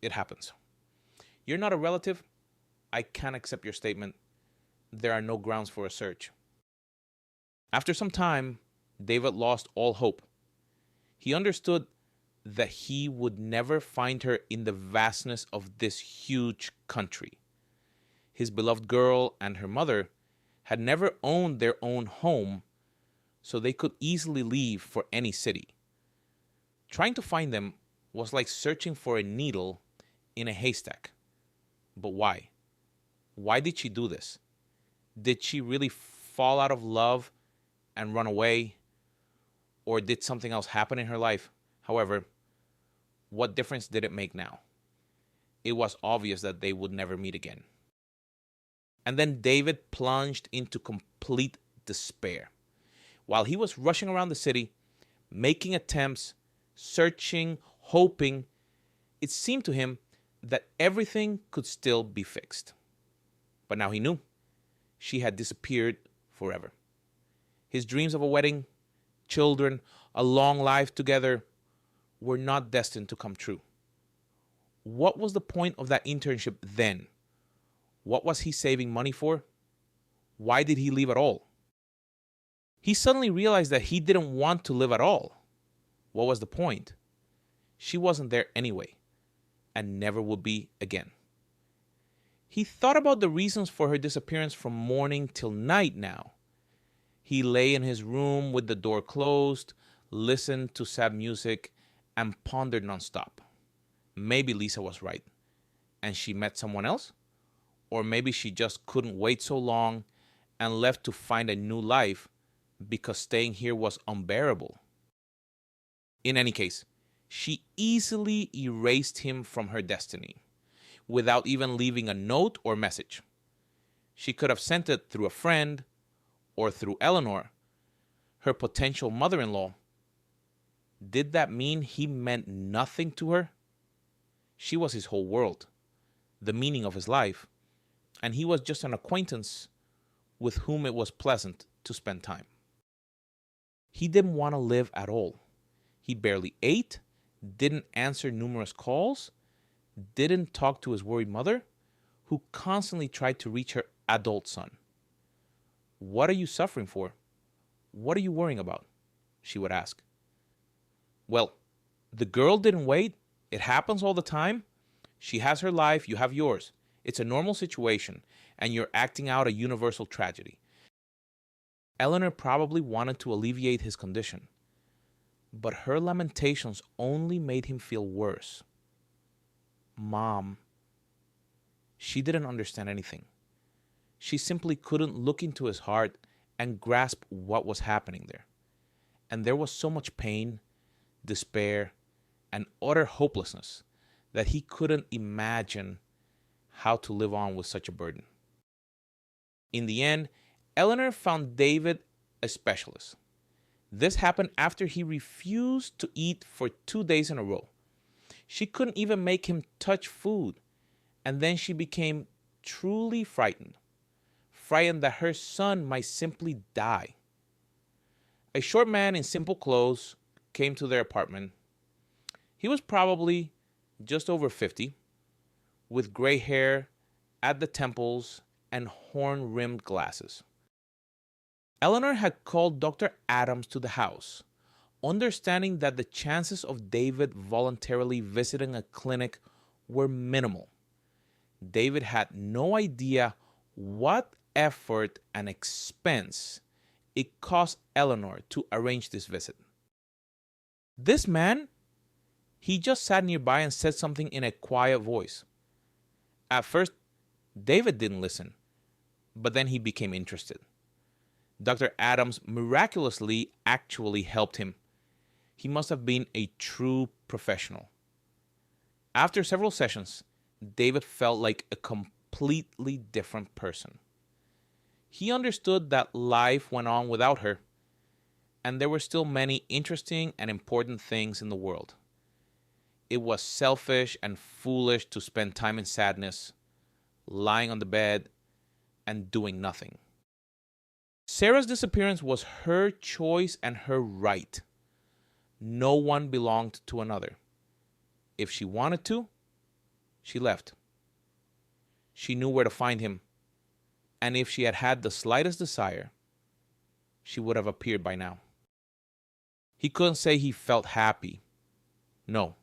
It happens. You're not a relative. I can't accept your statement. There are no grounds for a search. After some time, David lost all hope. He understood that he would never find her in the vastness of this huge country. His beloved girl and her mother had never owned their own home, so they could easily leave for any city. Trying to find them was like searching for a needle in a haystack. But why? Why did she do this? Did she really fall out of love and run away? Or did something else happen in her life? However, what difference did it make now? It was obvious that they would never meet again. And then David plunged into complete despair. While he was rushing around the city, making attempts, searching, hoping, it seemed to him that everything could still be fixed. But now he knew she had disappeared forever. His dreams of a wedding, children, a long life together were not destined to come true. What was the point of that internship then? What was he saving money for? Why did he leave at all? He suddenly realized that he didn't want to live at all. What was the point? She wasn't there anyway, and never would be again. He thought about the reasons for her disappearance from morning till night now. He lay in his room with the door closed, listened to sad music, and pondered nonstop. Maybe Lisa was right, and she met someone else? Or maybe she just couldn't wait so long and left to find a new life because staying here was unbearable. In any case, she easily erased him from her destiny without even leaving a note or message. She could have sent it through a friend or through Eleanor, her potential mother-in-law. Did that mean he meant nothing to her? She was his whole world, the meaning of his life, and he was just an acquaintance with whom it was pleasant to spend time. He didn't want to live at all. He barely ate, didn't answer numerous calls, didn't talk to his worried mother, who constantly tried to reach her adult son. What are you suffering for? What are you worrying about? She would ask. Well, the girl didn't wait. It happens all the time. She has her life, you have yours. It's a normal situation, and you're acting out a universal tragedy. Eleanor probably wanted to alleviate his condition, but her lamentations only made him feel worse. Mom. She didn't understand anything. She simply couldn't look into his heart and grasp what was happening there. And there was so much pain, despair, and utter hopelessness that he couldn't imagine how to live on with such a burden. In the end, Eleanor found David a specialist. This happened after he refused to eat for 2 days in a row. She couldn't even make him touch food, and then she became truly frightened that her son might simply die. A short man in simple clothes came to their apartment. He was probably just over 50, with gray hair at the temples and horn-rimmed glasses. Eleanor had called Dr. Adams to the house, understanding that the chances of David voluntarily visiting a clinic were minimal. David had no idea what effort and expense it cost Eleanor to arrange this visit. This man, he just sat nearby and said something in a quiet voice. At first, David didn't listen, but then he became interested. Dr. Adams miraculously actually helped him. He must have been a true professional. After several sessions, David felt like a completely different person. He understood that life went on without her, and there were still many interesting and important things in the world. It was selfish and foolish to spend time in sadness, lying on the bed, and doing nothing. Sarah's disappearance was her choice and her right. No one belonged to another. If she wanted to, she left. She knew where to find him, and if she had had the slightest desire, she would have appeared by now. He couldn't say he felt happy. No,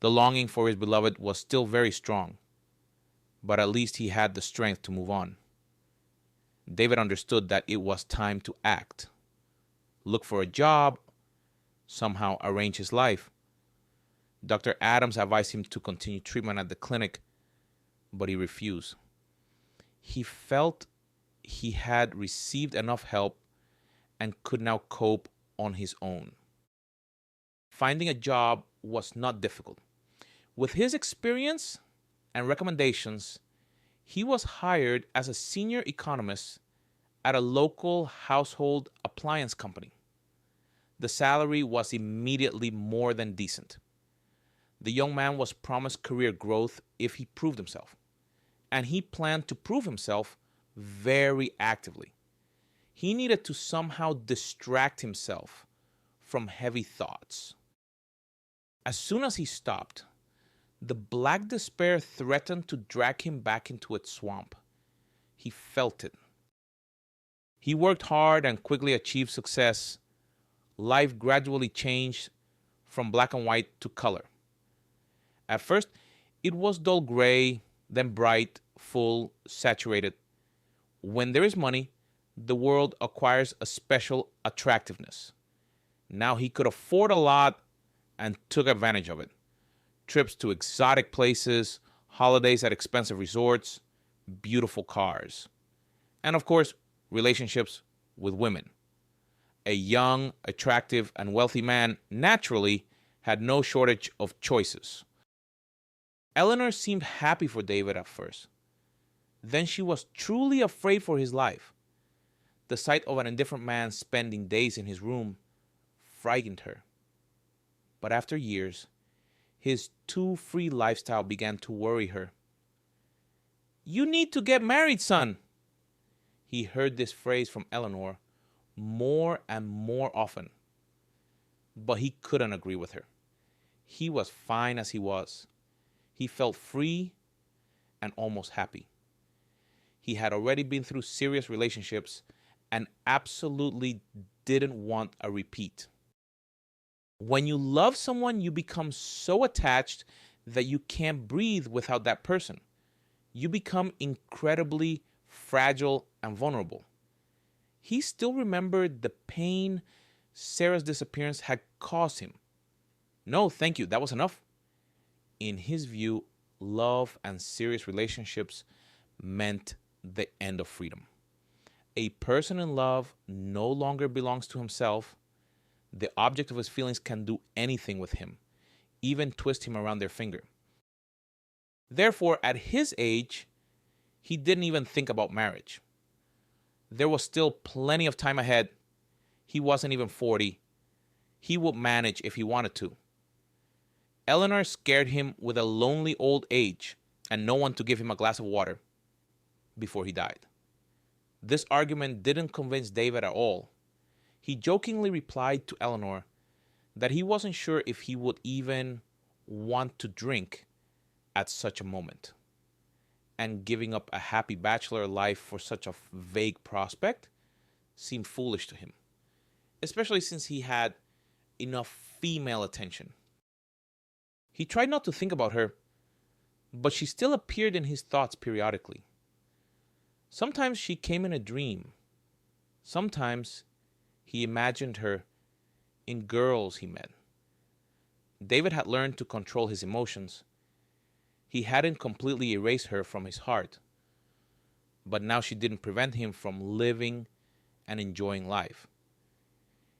the longing for his beloved was still very strong, but at least he had the strength to move on. David understood that it was time to act. Look for a job, somehow arrange his life. Dr. Adams advised him to continue treatment at the clinic, but he refused. He felt he had received enough help and could now cope on his own. Finding a job was not difficult. With his experience and recommendations, he was hired as a senior economist at a local household appliance company. The salary was immediately more than decent. The young man was promised career growth if he proved himself, and he planned to prove himself very actively. He needed to somehow distract himself from heavy thoughts. As soon as he stopped, the black despair threatened to drag him back into its swamp. He felt it. He worked hard and quickly achieved success. Life gradually changed from black and white to color. At first, it was dull gray, then bright, full, saturated. When there is money, the world acquires a special attractiveness. Now he could afford a lot and took advantage of it. Trips to exotic places, holidays at expensive resorts, beautiful cars. And of course, relationships with women. A young, attractive, and wealthy man naturally had no shortage of choices. Eleanor seemed happy for David at first. Then she was truly afraid for his life. The sight of an indifferent man spending days in his room frightened her. But after years, his too free lifestyle began to worry her. "You need to get married, son." He heard this phrase from Eleanor more and more often. But he couldn't agree with her. He was fine as he was. He felt free and almost happy. He had already been through serious relationships and absolutely didn't want a repeat. When you love someone, you become so attached that you can't breathe without that person. You become incredibly fragile and vulnerable. He still remembered the pain Sarah's disappearance had caused him. No, thank you, that was enough. In his view, love and serious relationships meant the end of freedom. A person in love no longer belongs to himself. The object of his feelings can do anything with him, even twist him around their finger. Therefore, at his age, he didn't even think about marriage. There was still plenty of time ahead. He wasn't even 40. He would manage if he wanted to. Eleanor scared him with a lonely old age and no one to give him a glass of water before he died. This argument didn't convince David at all. He jokingly replied to Eleanor that he wasn't sure if he would even want to drink at such a moment. And giving up a happy bachelor life for such a vague prospect seemed foolish to him, especially since he had enough female attention. He tried not to think about her, but she still appeared in his thoughts periodically. Sometimes she came in a dream. Sometimes he imagined her in girls he met. David had learned to control his emotions. He hadn't completely erased her from his heart, but now she didn't prevent him from living and enjoying life.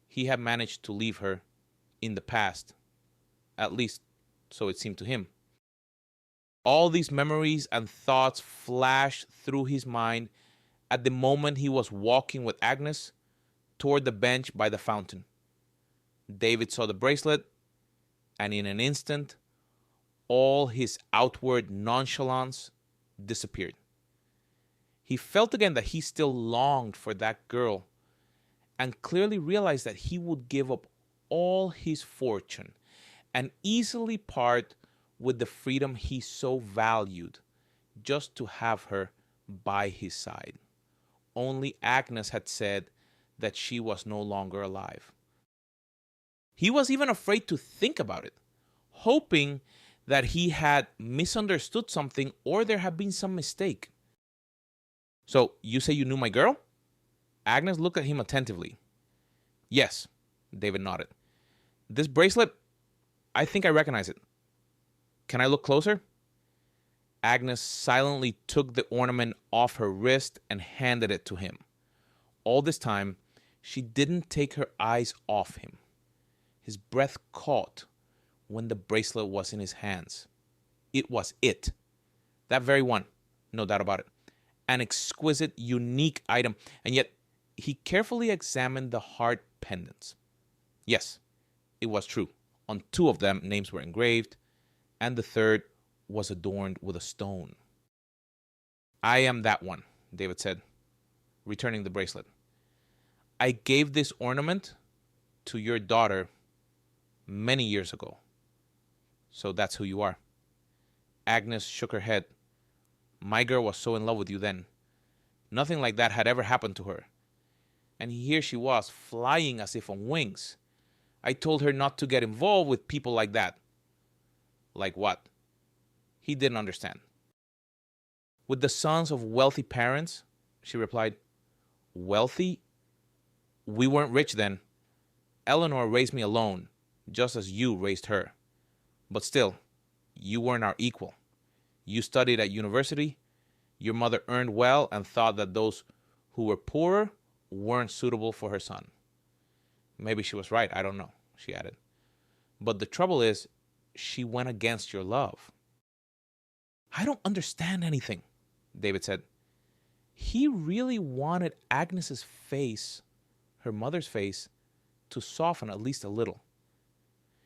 He had managed to leave her in the past, at least so it seemed to him. All these memories and thoughts flashed through his mind at the moment he was walking with Agnes toward the bench by the fountain. David saw the bracelet, and in an instant, all his outward nonchalance disappeared. He felt again that he still longed for that girl, and clearly realized that he would give up all his fortune and easily part with the freedom he so valued just to have her by his side. Only Agnes had said that she was no longer alive. He was even afraid to think about it, hoping that he had misunderstood something or there had been some mistake. "So, you say you knew my girl?" Agnes looked at him attentively. "Yes," David nodded. "This bracelet, I think I recognize it. Can I look closer?" Agnes silently took the ornament off her wrist and handed it to him. All this time, she didn't take her eyes off him. His breath caught when the bracelet was in his hands. It was it. That very one, no doubt about it. An exquisite, unique item, and yet he carefully examined the heart pendants. Yes, it was true. On 2 of them, names were engraved, and the third was adorned with a stone. "I am that one," David said, returning the bracelet. "I gave this ornament to your daughter many years ago. So that's who you are." Agnes shook her head. "My girl was so in love with you then. Nothing like that had ever happened to her. And here she was, flying as if on wings. I told her not to get involved with people like that." "Like what?" He didn't understand. "With the sons of wealthy parents," she replied. "Wealthy? We weren't rich then. Eleanor raised me alone, just as you raised her. But still, you weren't our equal. You studied at university. Your mother earned well and thought that those who were poorer weren't suitable for her son. Maybe she was right, I don't know," she added. "But the trouble is, she went against your love." "I don't understand anything," David said. He really wanted Agnes's face, her mother's face, to soften at least a little.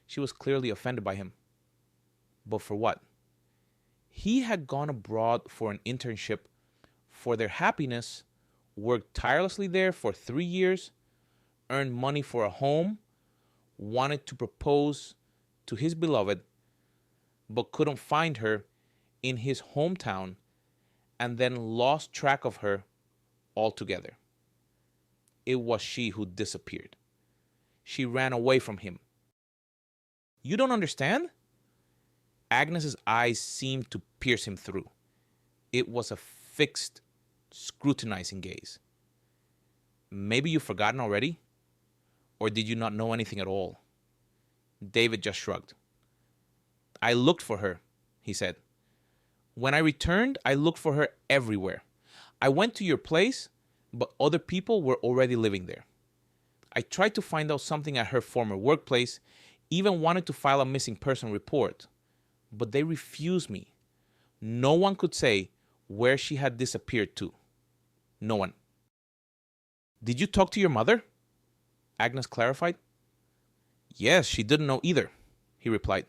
She was clearly offended by him. But for what? He had gone abroad for an internship for their happiness, worked tirelessly there for 3 years, earned money for a home, wanted to propose to his beloved, but couldn't find her in his hometown, and then lost track of her altogether. It was she who disappeared. She ran away from him. You don't understand? Agnes's eyes seemed to pierce him through. It was a fixed, scrutinizing gaze. Maybe you've forgotten already? Or did you not know anything at all? David just shrugged. I looked for her, he said. When I returned, I looked for her everywhere. I went to your place, but other people were already living there. I tried to find out something at her former workplace, even wanted to file a missing person report, but they refused me. No one could say where she had disappeared to. No one. Did you talk to your mother? Agnes clarified. Yes, she didn't know either, he replied,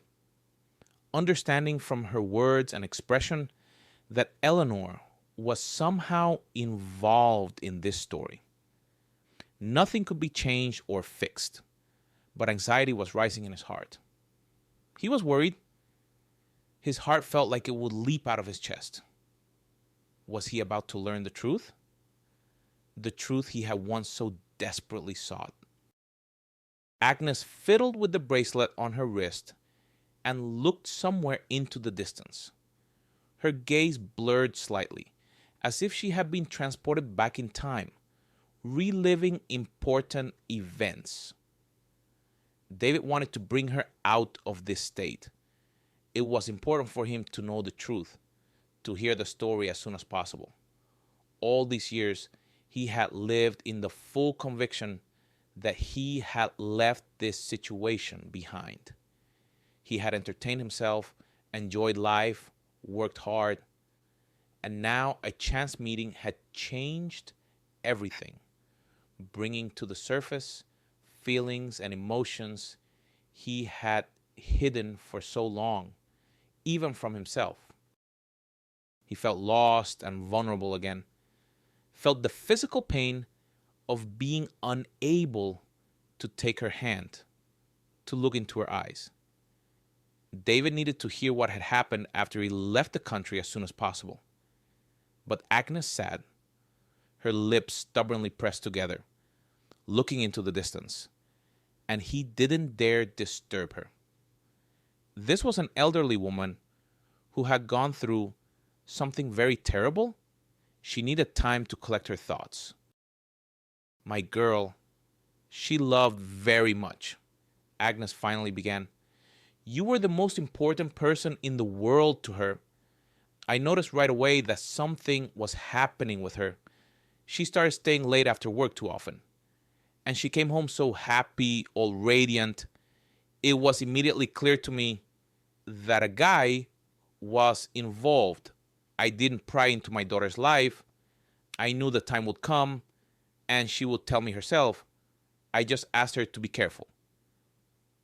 understanding from her words and expression that Eleanor was somehow involved in this story. Nothing could be changed or fixed, but anxiety was rising in his heart. He was worried. His heart felt like it would leap out of his chest. Was he about to learn the truth? The truth he had once so desperately sought. Agnes fiddled with the bracelet on her wrist and looked somewhere into the distance. Her gaze blurred slightly, as if she had been transported back in time, reliving important events. David wanted to bring her out of this state. It was important for him to know the truth, to hear the story as soon as possible. All these years, he had lived in the full conviction that he had left this situation behind. He had entertained himself, enjoyed life, worked hard, and now a chance meeting had changed everything, bringing to the surface feelings and emotions he had hidden for so long, even from himself. He felt lost and vulnerable again, felt the physical pain of being unable to take her hand, to look into her eyes. David needed to hear what had happened after he left the country as soon as possible. But Agnes sat, her lips stubbornly pressed together, looking into the distance, and he didn't dare disturb her. This was an elderly woman who had gone through something very terrible. She needed time to collect her thoughts. My girl, she loved very much, Agnes finally began. You were the most important person in the world to her. I noticed right away that something was happening with her. She started staying late after work too often. And she came home so happy, all radiant. It was immediately clear to me that a guy was involved. I didn't pry into my daughter's life. I knew the time would come and she would tell me herself. I just asked her to be careful.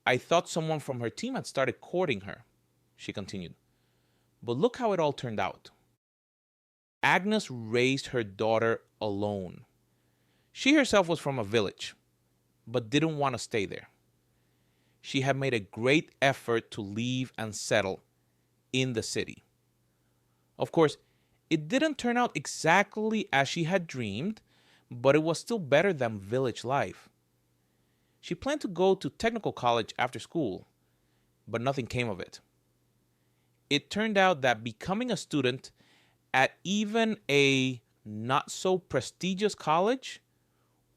I thought someone from her team had started courting her, she continued. But look how it all turned out. Agnes raised her daughter alone. She herself was from a village, but didn't want to stay there. She had made a great effort to leave and settle in the city. Of course, it didn't turn out exactly as she had dreamed, but it was still better than village life. She planned to go to technical college after school, but nothing came of it. It turned out that becoming a student at even a not so prestigious college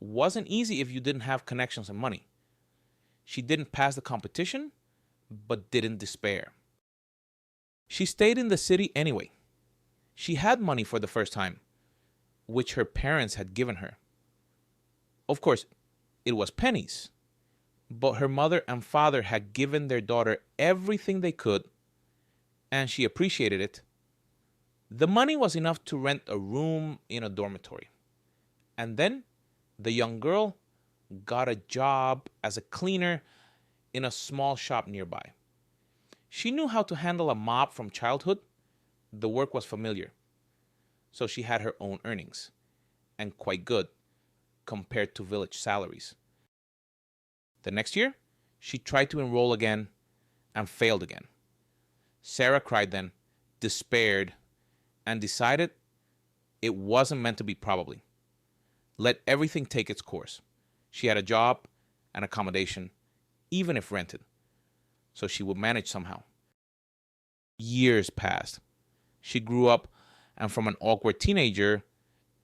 wasn't easy if you didn't have connections and money. She didn't pass the competition, but didn't despair. She stayed in the city anyway. She had money for the first time, which her parents had given her. Of course, it was pennies, but her mother and father had given their daughter everything they could, and she appreciated it. The money was enough to rent a room in a dormitory. And then the young girl got a job as a cleaner in a small shop nearby. She knew how to handle a mop from childhood. The work was familiar. So she had her own earnings, and quite good compared to village salaries. The next year, she tried to enroll again and failed again. Sarah cried then, despaired, and decided it wasn't meant to be probably. Let everything take its course. She had a job and accommodation, even if rented, so she would manage somehow. Years passed. She grew up and from an awkward teenager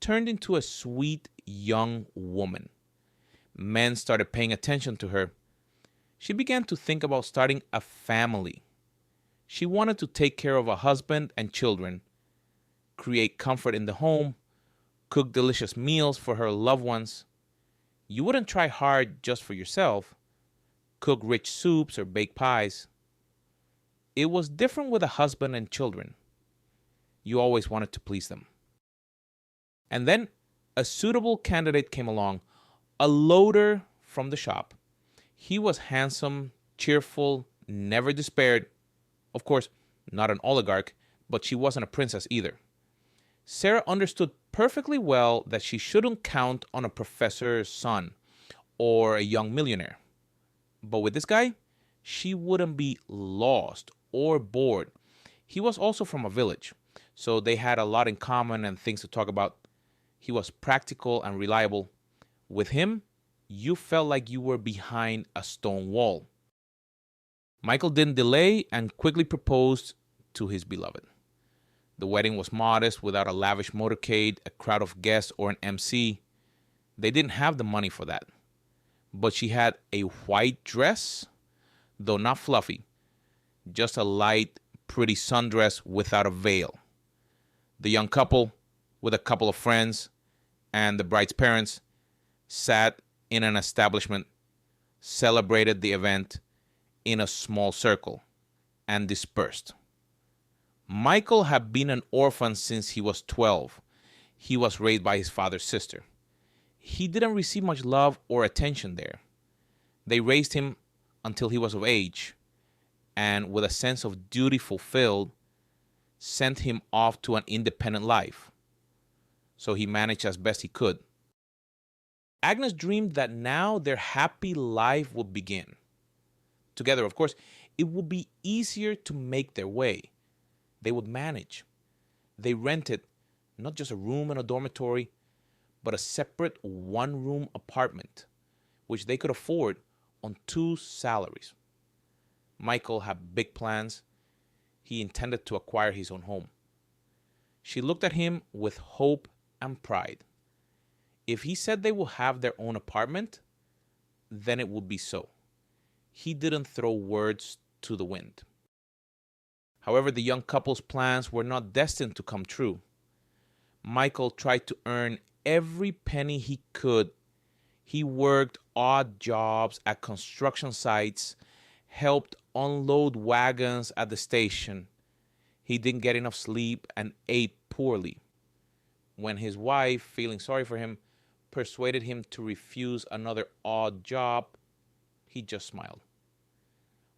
turned into a sweet young woman. Men started paying attention to her. She began to think about starting a family. She wanted to take care of a husband and children, create comfort in the home, cook delicious meals for her loved ones. You wouldn't try hard just for yourself, cook rich soups or bake pies. It was different with a husband and children. You always wanted to please them. And then a suitable candidate came along, a loader from the shop. He was handsome, cheerful, never despaired. Of course, not an oligarch, but she wasn't a princess either. Sarah understood perfectly well that she shouldn't count on a professor's son or a young millionaire. But with this guy, she wouldn't be lost or bored. He was also from a village, so they had a lot in common and things to talk about. He was practical and reliable. With him, you felt like you were behind a stone wall. Michael didn't delay and quickly proposed to his beloved. The wedding was modest, without a lavish motorcade, a crowd of guests, or an MC. They didn't have the money for that. But she had a white dress, though not fluffy, just a light, pretty sundress without a veil. The young couple, with a couple of friends and the bride's parents, sat in an establishment, celebrated the event in a small circle, and dispersed. Michael had been an orphan since he was 12. He was raised by his father's sister. He didn't receive much love or attention there. They raised him until he was of age, and with a sense of duty fulfilled, sent him off to an independent life. So he managed as best he could. Agnes dreamed that now their happy life would begin. Together, of course, it would be easier to make their way. They would manage. They rented not just a room in a dormitory, but a separate one-room apartment, which they could afford on 2 salaries. Michael had big plans. He intended to acquire his own home. She looked at him with hope and pride. If he said they would have their own apartment, then it would be so. He didn't throw words to the wind. However, the young couple's plans were not destined to come true. Michael tried to earn every penny he could. He worked odd jobs at construction sites, helped unload wagons at the station. He didn't get enough sleep and ate poorly. When his wife, feeling sorry for him, persuaded him to refuse another odd job, he just smiled.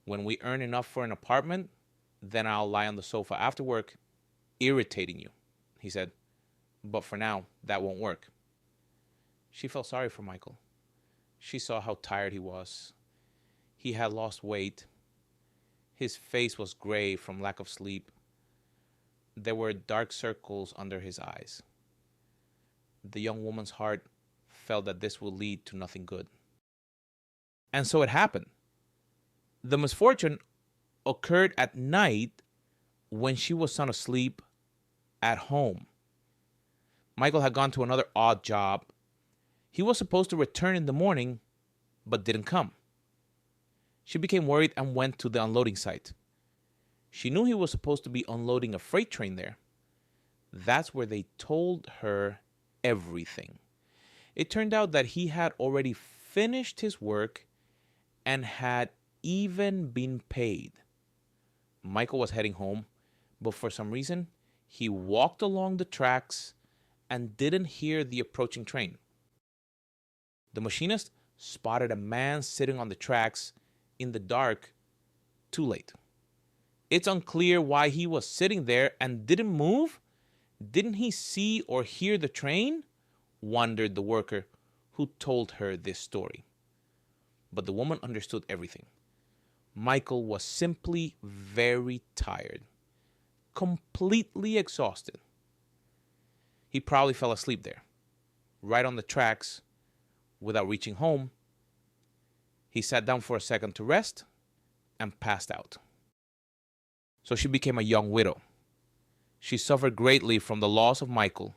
When we earn enough for an apartment, then I'll lie on the sofa after work, irritating you, he said. But for now, that won't work. She felt sorry for Michael. She saw how tired he was. He had lost weight. His face was gray from lack of sleep. There were dark circles under his eyes. The young woman's heart felt that this would lead to nothing good. And so it happened. The misfortune occurred at night when she was sound asleep at home. Michael had gone to another odd job. He was supposed to return in the morning, but didn't come. She became worried and went to the unloading site. She knew he was supposed to be unloading a freight train there. That's where they told her everything. It turned out that he had already finished his work and had even been paid. Michael was heading home, but for some reason, he walked along the tracks and didn't hear the approaching train. The machinist spotted a man sitting on the tracks in the dark too late. It's unclear why he was sitting there and didn't move. Didn't he see or hear the train? Wondered the worker who told her this story. But the woman understood everything. Michael was simply very tired, completely exhausted. He probably fell asleep there, right on the tracks, without reaching home. He sat down for a second to rest and passed out. So she became a young widow. She suffered greatly from the loss of Michael.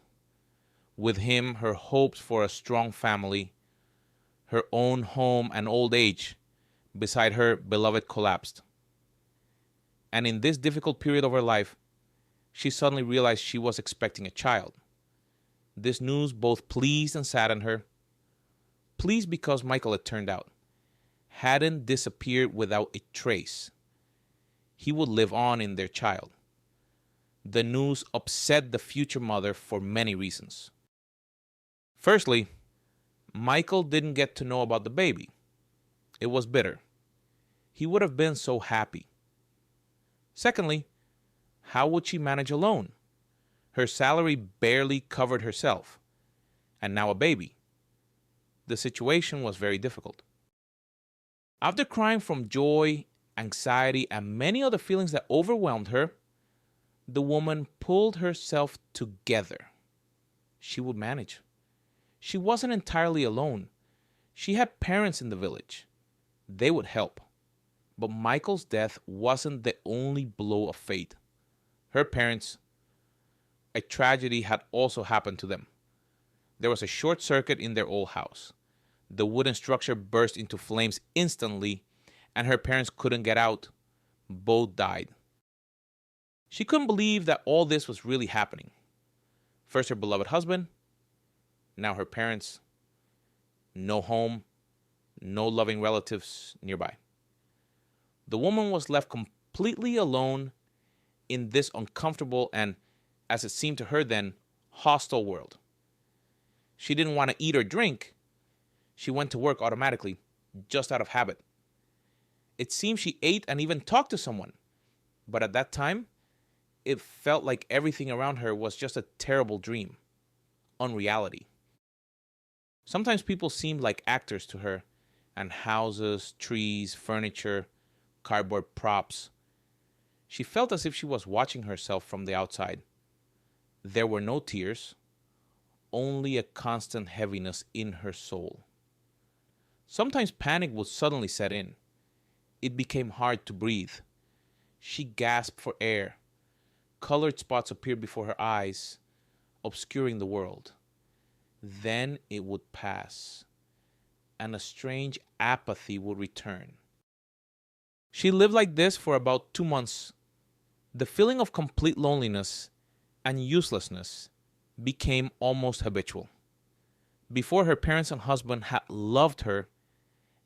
With him, her hopes for a strong family, her own home and old age beside her beloved collapsed. And in this difficult period of her life, she suddenly realized she was expecting a child. This news both pleased and saddened her. Pleased because Michael, it turned out, hadn't disappeared without a trace. He would live on in their child. The news upset the future mother for many reasons. Firstly, Michael didn't get to know about the baby. It was bitter. He would have been so happy. Secondly, how would she manage alone? Her salary barely covered herself, and now a baby. The situation was very difficult. After crying from joy, anxiety, and many other feelings that overwhelmed her, the woman pulled herself together. She would manage. She wasn't entirely alone. She had parents in the village. They would help. But Michael's death wasn't the only blow of fate. Her parents, a tragedy had also happened to them. There was a short circuit in their old house. The wooden structure burst into flames instantly, and her parents couldn't get out. Both died. She couldn't believe that all this was really happening. First her beloved husband, now her parents. No home, no loving relatives nearby. The woman was left completely alone in this uncomfortable and, as it seemed to her then, hostile world. She didn't want to eat or drink. She went to work automatically, just out of habit. It seemed she ate and even talked to someone. But at that time, it felt like everything around her was just a terrible dream, unreality. Sometimes people seemed like actors to her, and houses, trees, furniture, cardboard props. She felt as if she was watching herself from the outside. There were no tears, only a constant heaviness in her soul. Sometimes panic would suddenly set in. It became hard to breathe. She gasped for air. Colored spots appeared before her eyes, obscuring the world. Then it would pass, and a strange apathy would return. She lived like this for about 2 months. The feeling of complete loneliness and uselessness became almost habitual. Before, her parents and husband had loved her,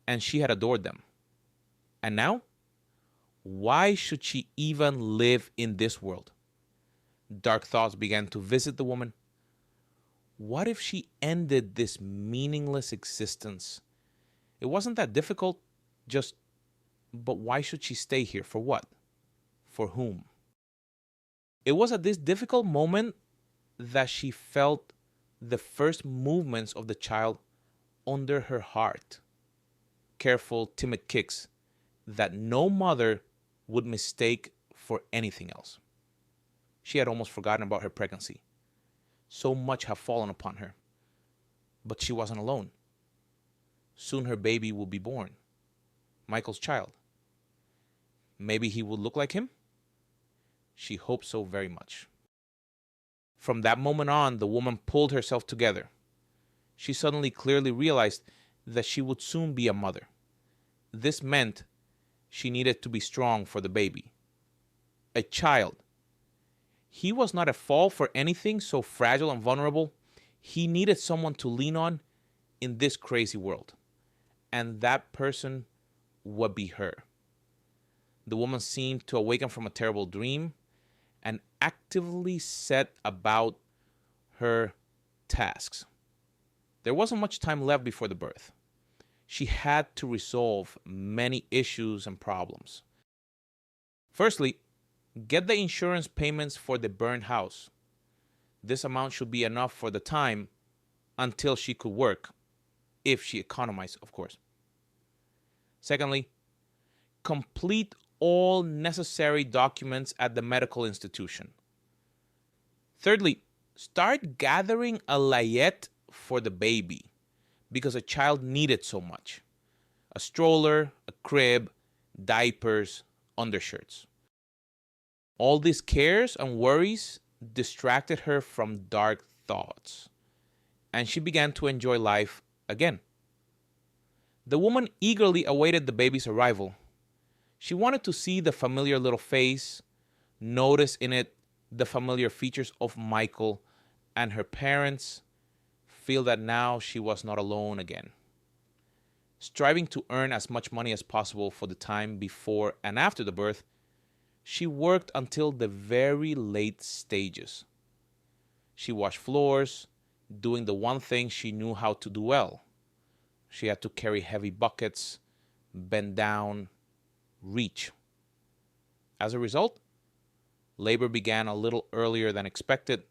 and she had adored them. And now, why should she even live in this world? Dark thoughts began to visit the woman. What if she ended this meaningless existence? It wasn't that difficult, but why should she stay here? For what? For whom? It was at this difficult moment that she felt the first movements of the child under her heart. Careful, timid kicks that no mother would mistake for anything else. She had almost forgotten about her pregnancy. So much had fallen upon her. But she wasn't alone. Soon her baby would be born. Michael's child. Maybe he would look like him? She hoped so very much. From that moment on, the woman pulled herself together. She suddenly clearly realized that she would soon be a mother. This meant she needed to be strong for the baby. A child. He was not at fault for anything so fragile and vulnerable. He needed someone to lean on in this crazy world. And that person would be her. The woman seemed to awaken from a terrible dream and actively set about her tasks. There wasn't much time left before the birth. She had to resolve many issues and problems. Firstly, get the insurance payments for the burned house. This amount should be enough for the time until she could work, if she economized, of course. Secondly, complete all necessary documents at the medical institution. Thirdly, start gathering a layette for the baby because a child needed so much. A stroller, a crib, diapers, undershirts. All these cares and worries distracted her from dark thoughts, and she began to enjoy life again. The woman eagerly awaited the baby's arrival. She wanted to see the familiar little face, notice in it the familiar features of Michael and her parents, feel that now she was not alone again. Striving to earn as much money as possible for the time before and after the birth, she worked until the very late stages. She washed floors, doing the one thing she knew how to do well, She had to carry heavy buckets, bend down, reach. As a result, labor began a little earlier than expected,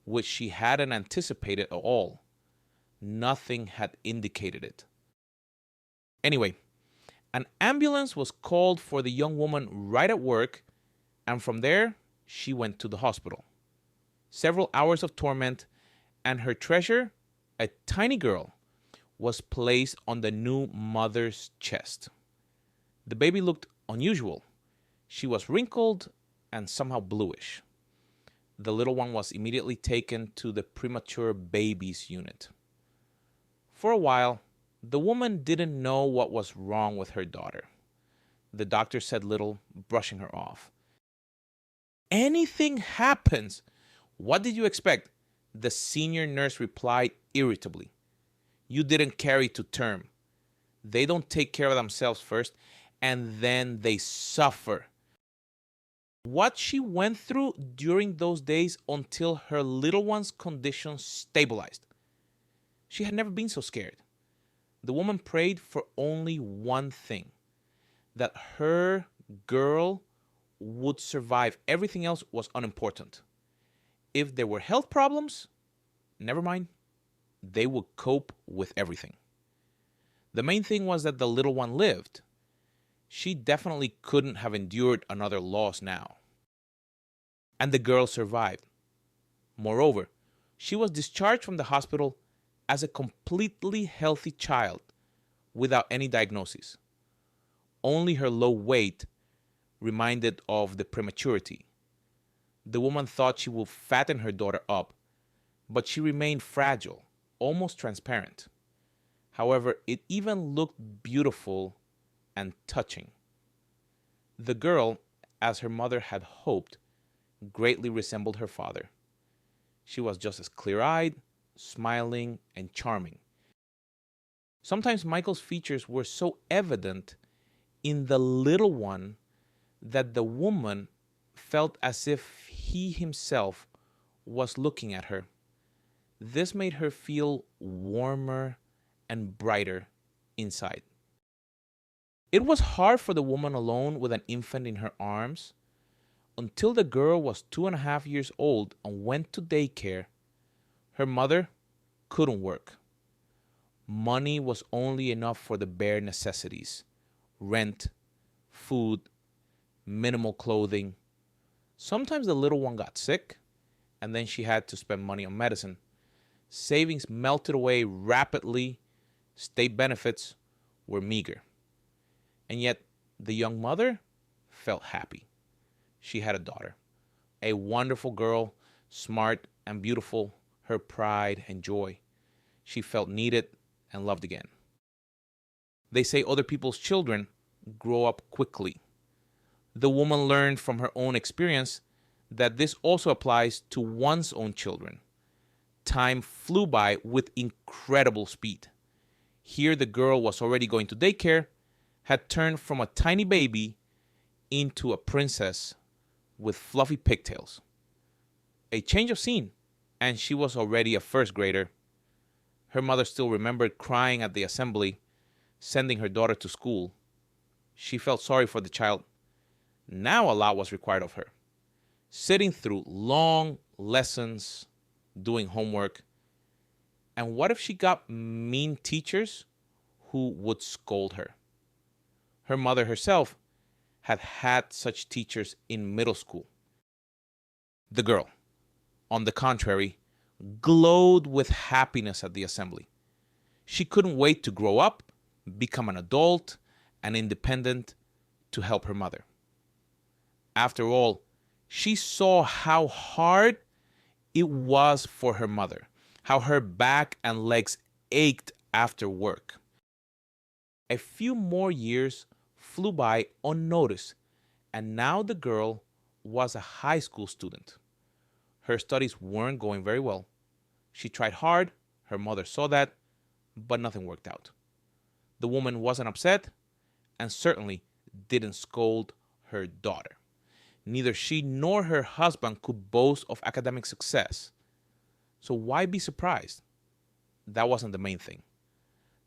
which she hadn't anticipated at all. Nothing had indicated it. Anyway, an ambulance was called for the young woman right at work, and from there, she went to the hospital. Several hours of torment, and her treasure, a tiny girl, was placed on the new mother's chest. The baby looked unusual. She was wrinkled and somehow bluish. The little one was immediately taken to the premature babies unit. For a while, the woman didn't know what was wrong with her daughter. The doctor said little, brushing her off. Anything happens. What did you expect? The senior nurse replied irritably. You didn't carry to term. They don't take care of themselves first, and then they suffer. What she went through during those days until her little one's condition stabilized. She had never been so scared. The woman prayed for only one thing, that her girl would survive. Everything else was unimportant. If there were health problems, never mind. They would cope with everything. The main thing was that the little one lived. She definitely couldn't have endured another loss now. And the girl survived. Moreover, she was discharged from the hospital as a completely healthy child without any diagnosis. Only her low weight reminded of the prematurity. The woman thought she would fatten her daughter up, but she remained fragile, almost transparent. However, it even looked beautiful and touching. The girl, as her mother had hoped, greatly resembled her father. She was just as clear-eyed, smiling, and charming. Sometimes Michael's features were so evident in the little one that the woman felt as if he himself was looking at her. This made her feel warmer and brighter inside. It was hard for the woman alone with an infant in her arms. Until the girl was 2.5 years old and went to daycare, her mother couldn't work. Money was only enough for the bare necessities: rent, food, minimal clothing. Sometimes the little one got sick, and then she had to spend money on medicine. Savings melted away rapidly. State benefits were meager. And yet, the young mother felt happy. She had a daughter, a wonderful girl, smart and beautiful, her pride and joy. She felt needed and loved again. They say other people's children grow up quickly. The woman learned from her own experience that this also applies to one's own children. Time flew by with incredible speed. Here the girl was already going to daycare, had turned from a tiny baby into a princess with fluffy pigtails. A change of scene, and she was already a first grader. Her mother still remembered crying at the assembly, sending her daughter to school. She felt sorry for the child. Now a lot was required of her. Sitting through long lessons, doing homework. And what if she got mean teachers who would scold her? Her mother herself had had such teachers in middle school. The girl, on the contrary, glowed with happiness at the assembly. She couldn't wait to grow up, become an adult, and independent to help her mother. After all, she saw how hard it was for her mother, how her back and legs ached after work. A few more years flew by unnoticed, and now the girl was a high school student. Her studies weren't going very well. She tried hard, her mother saw that, but nothing worked out. The woman wasn't upset, and certainly didn't scold her daughter. Neither she nor her husband could boast of academic success. So why be surprised? That wasn't the main thing.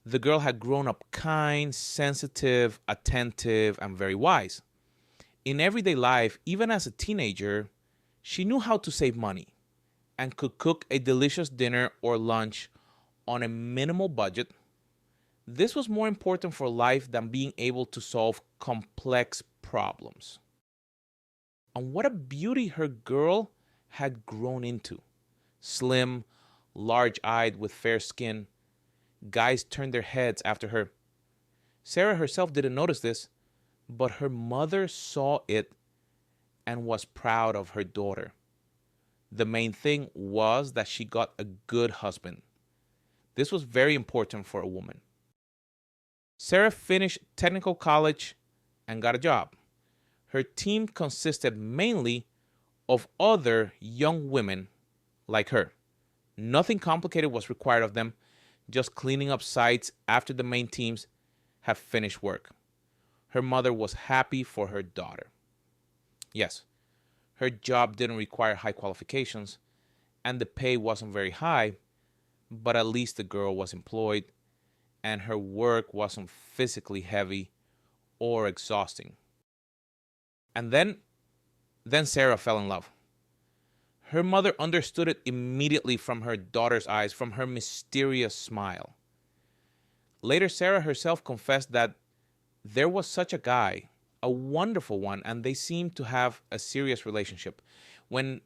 The girl had grown up kind, sensitive, attentive, and very wise. In everyday life, even as a teenager, she knew how to save money and could cook a delicious dinner or lunch on a minimal budget. This was more important for life than being able to solve complex problems. And what a beauty her girl had grown into. Slim, large eyed, with fair skin. Guys turned their heads after her. Sarah herself didn't notice this, but her mother saw it and was proud of her daughter. The main thing was that she got a good husband. This was very important for a woman. Sarah finished technical college and got a job. Her team consisted mainly of other young women like her. Nothing complicated was required of them, just cleaning up sites after the main teams have finished work. Her mother was happy for her daughter. Yes, her job didn't require high qualifications, and the pay wasn't very high, but at least the girl was employed, and her work wasn't physically heavy or exhausting. And then Sarah fell in love. Her mother understood it immediately from her daughter's eyes, from her mysterious smile. Later, Sarah herself confessed that there was such a guy, a wonderful one, and they seemed to have a serious relationship. When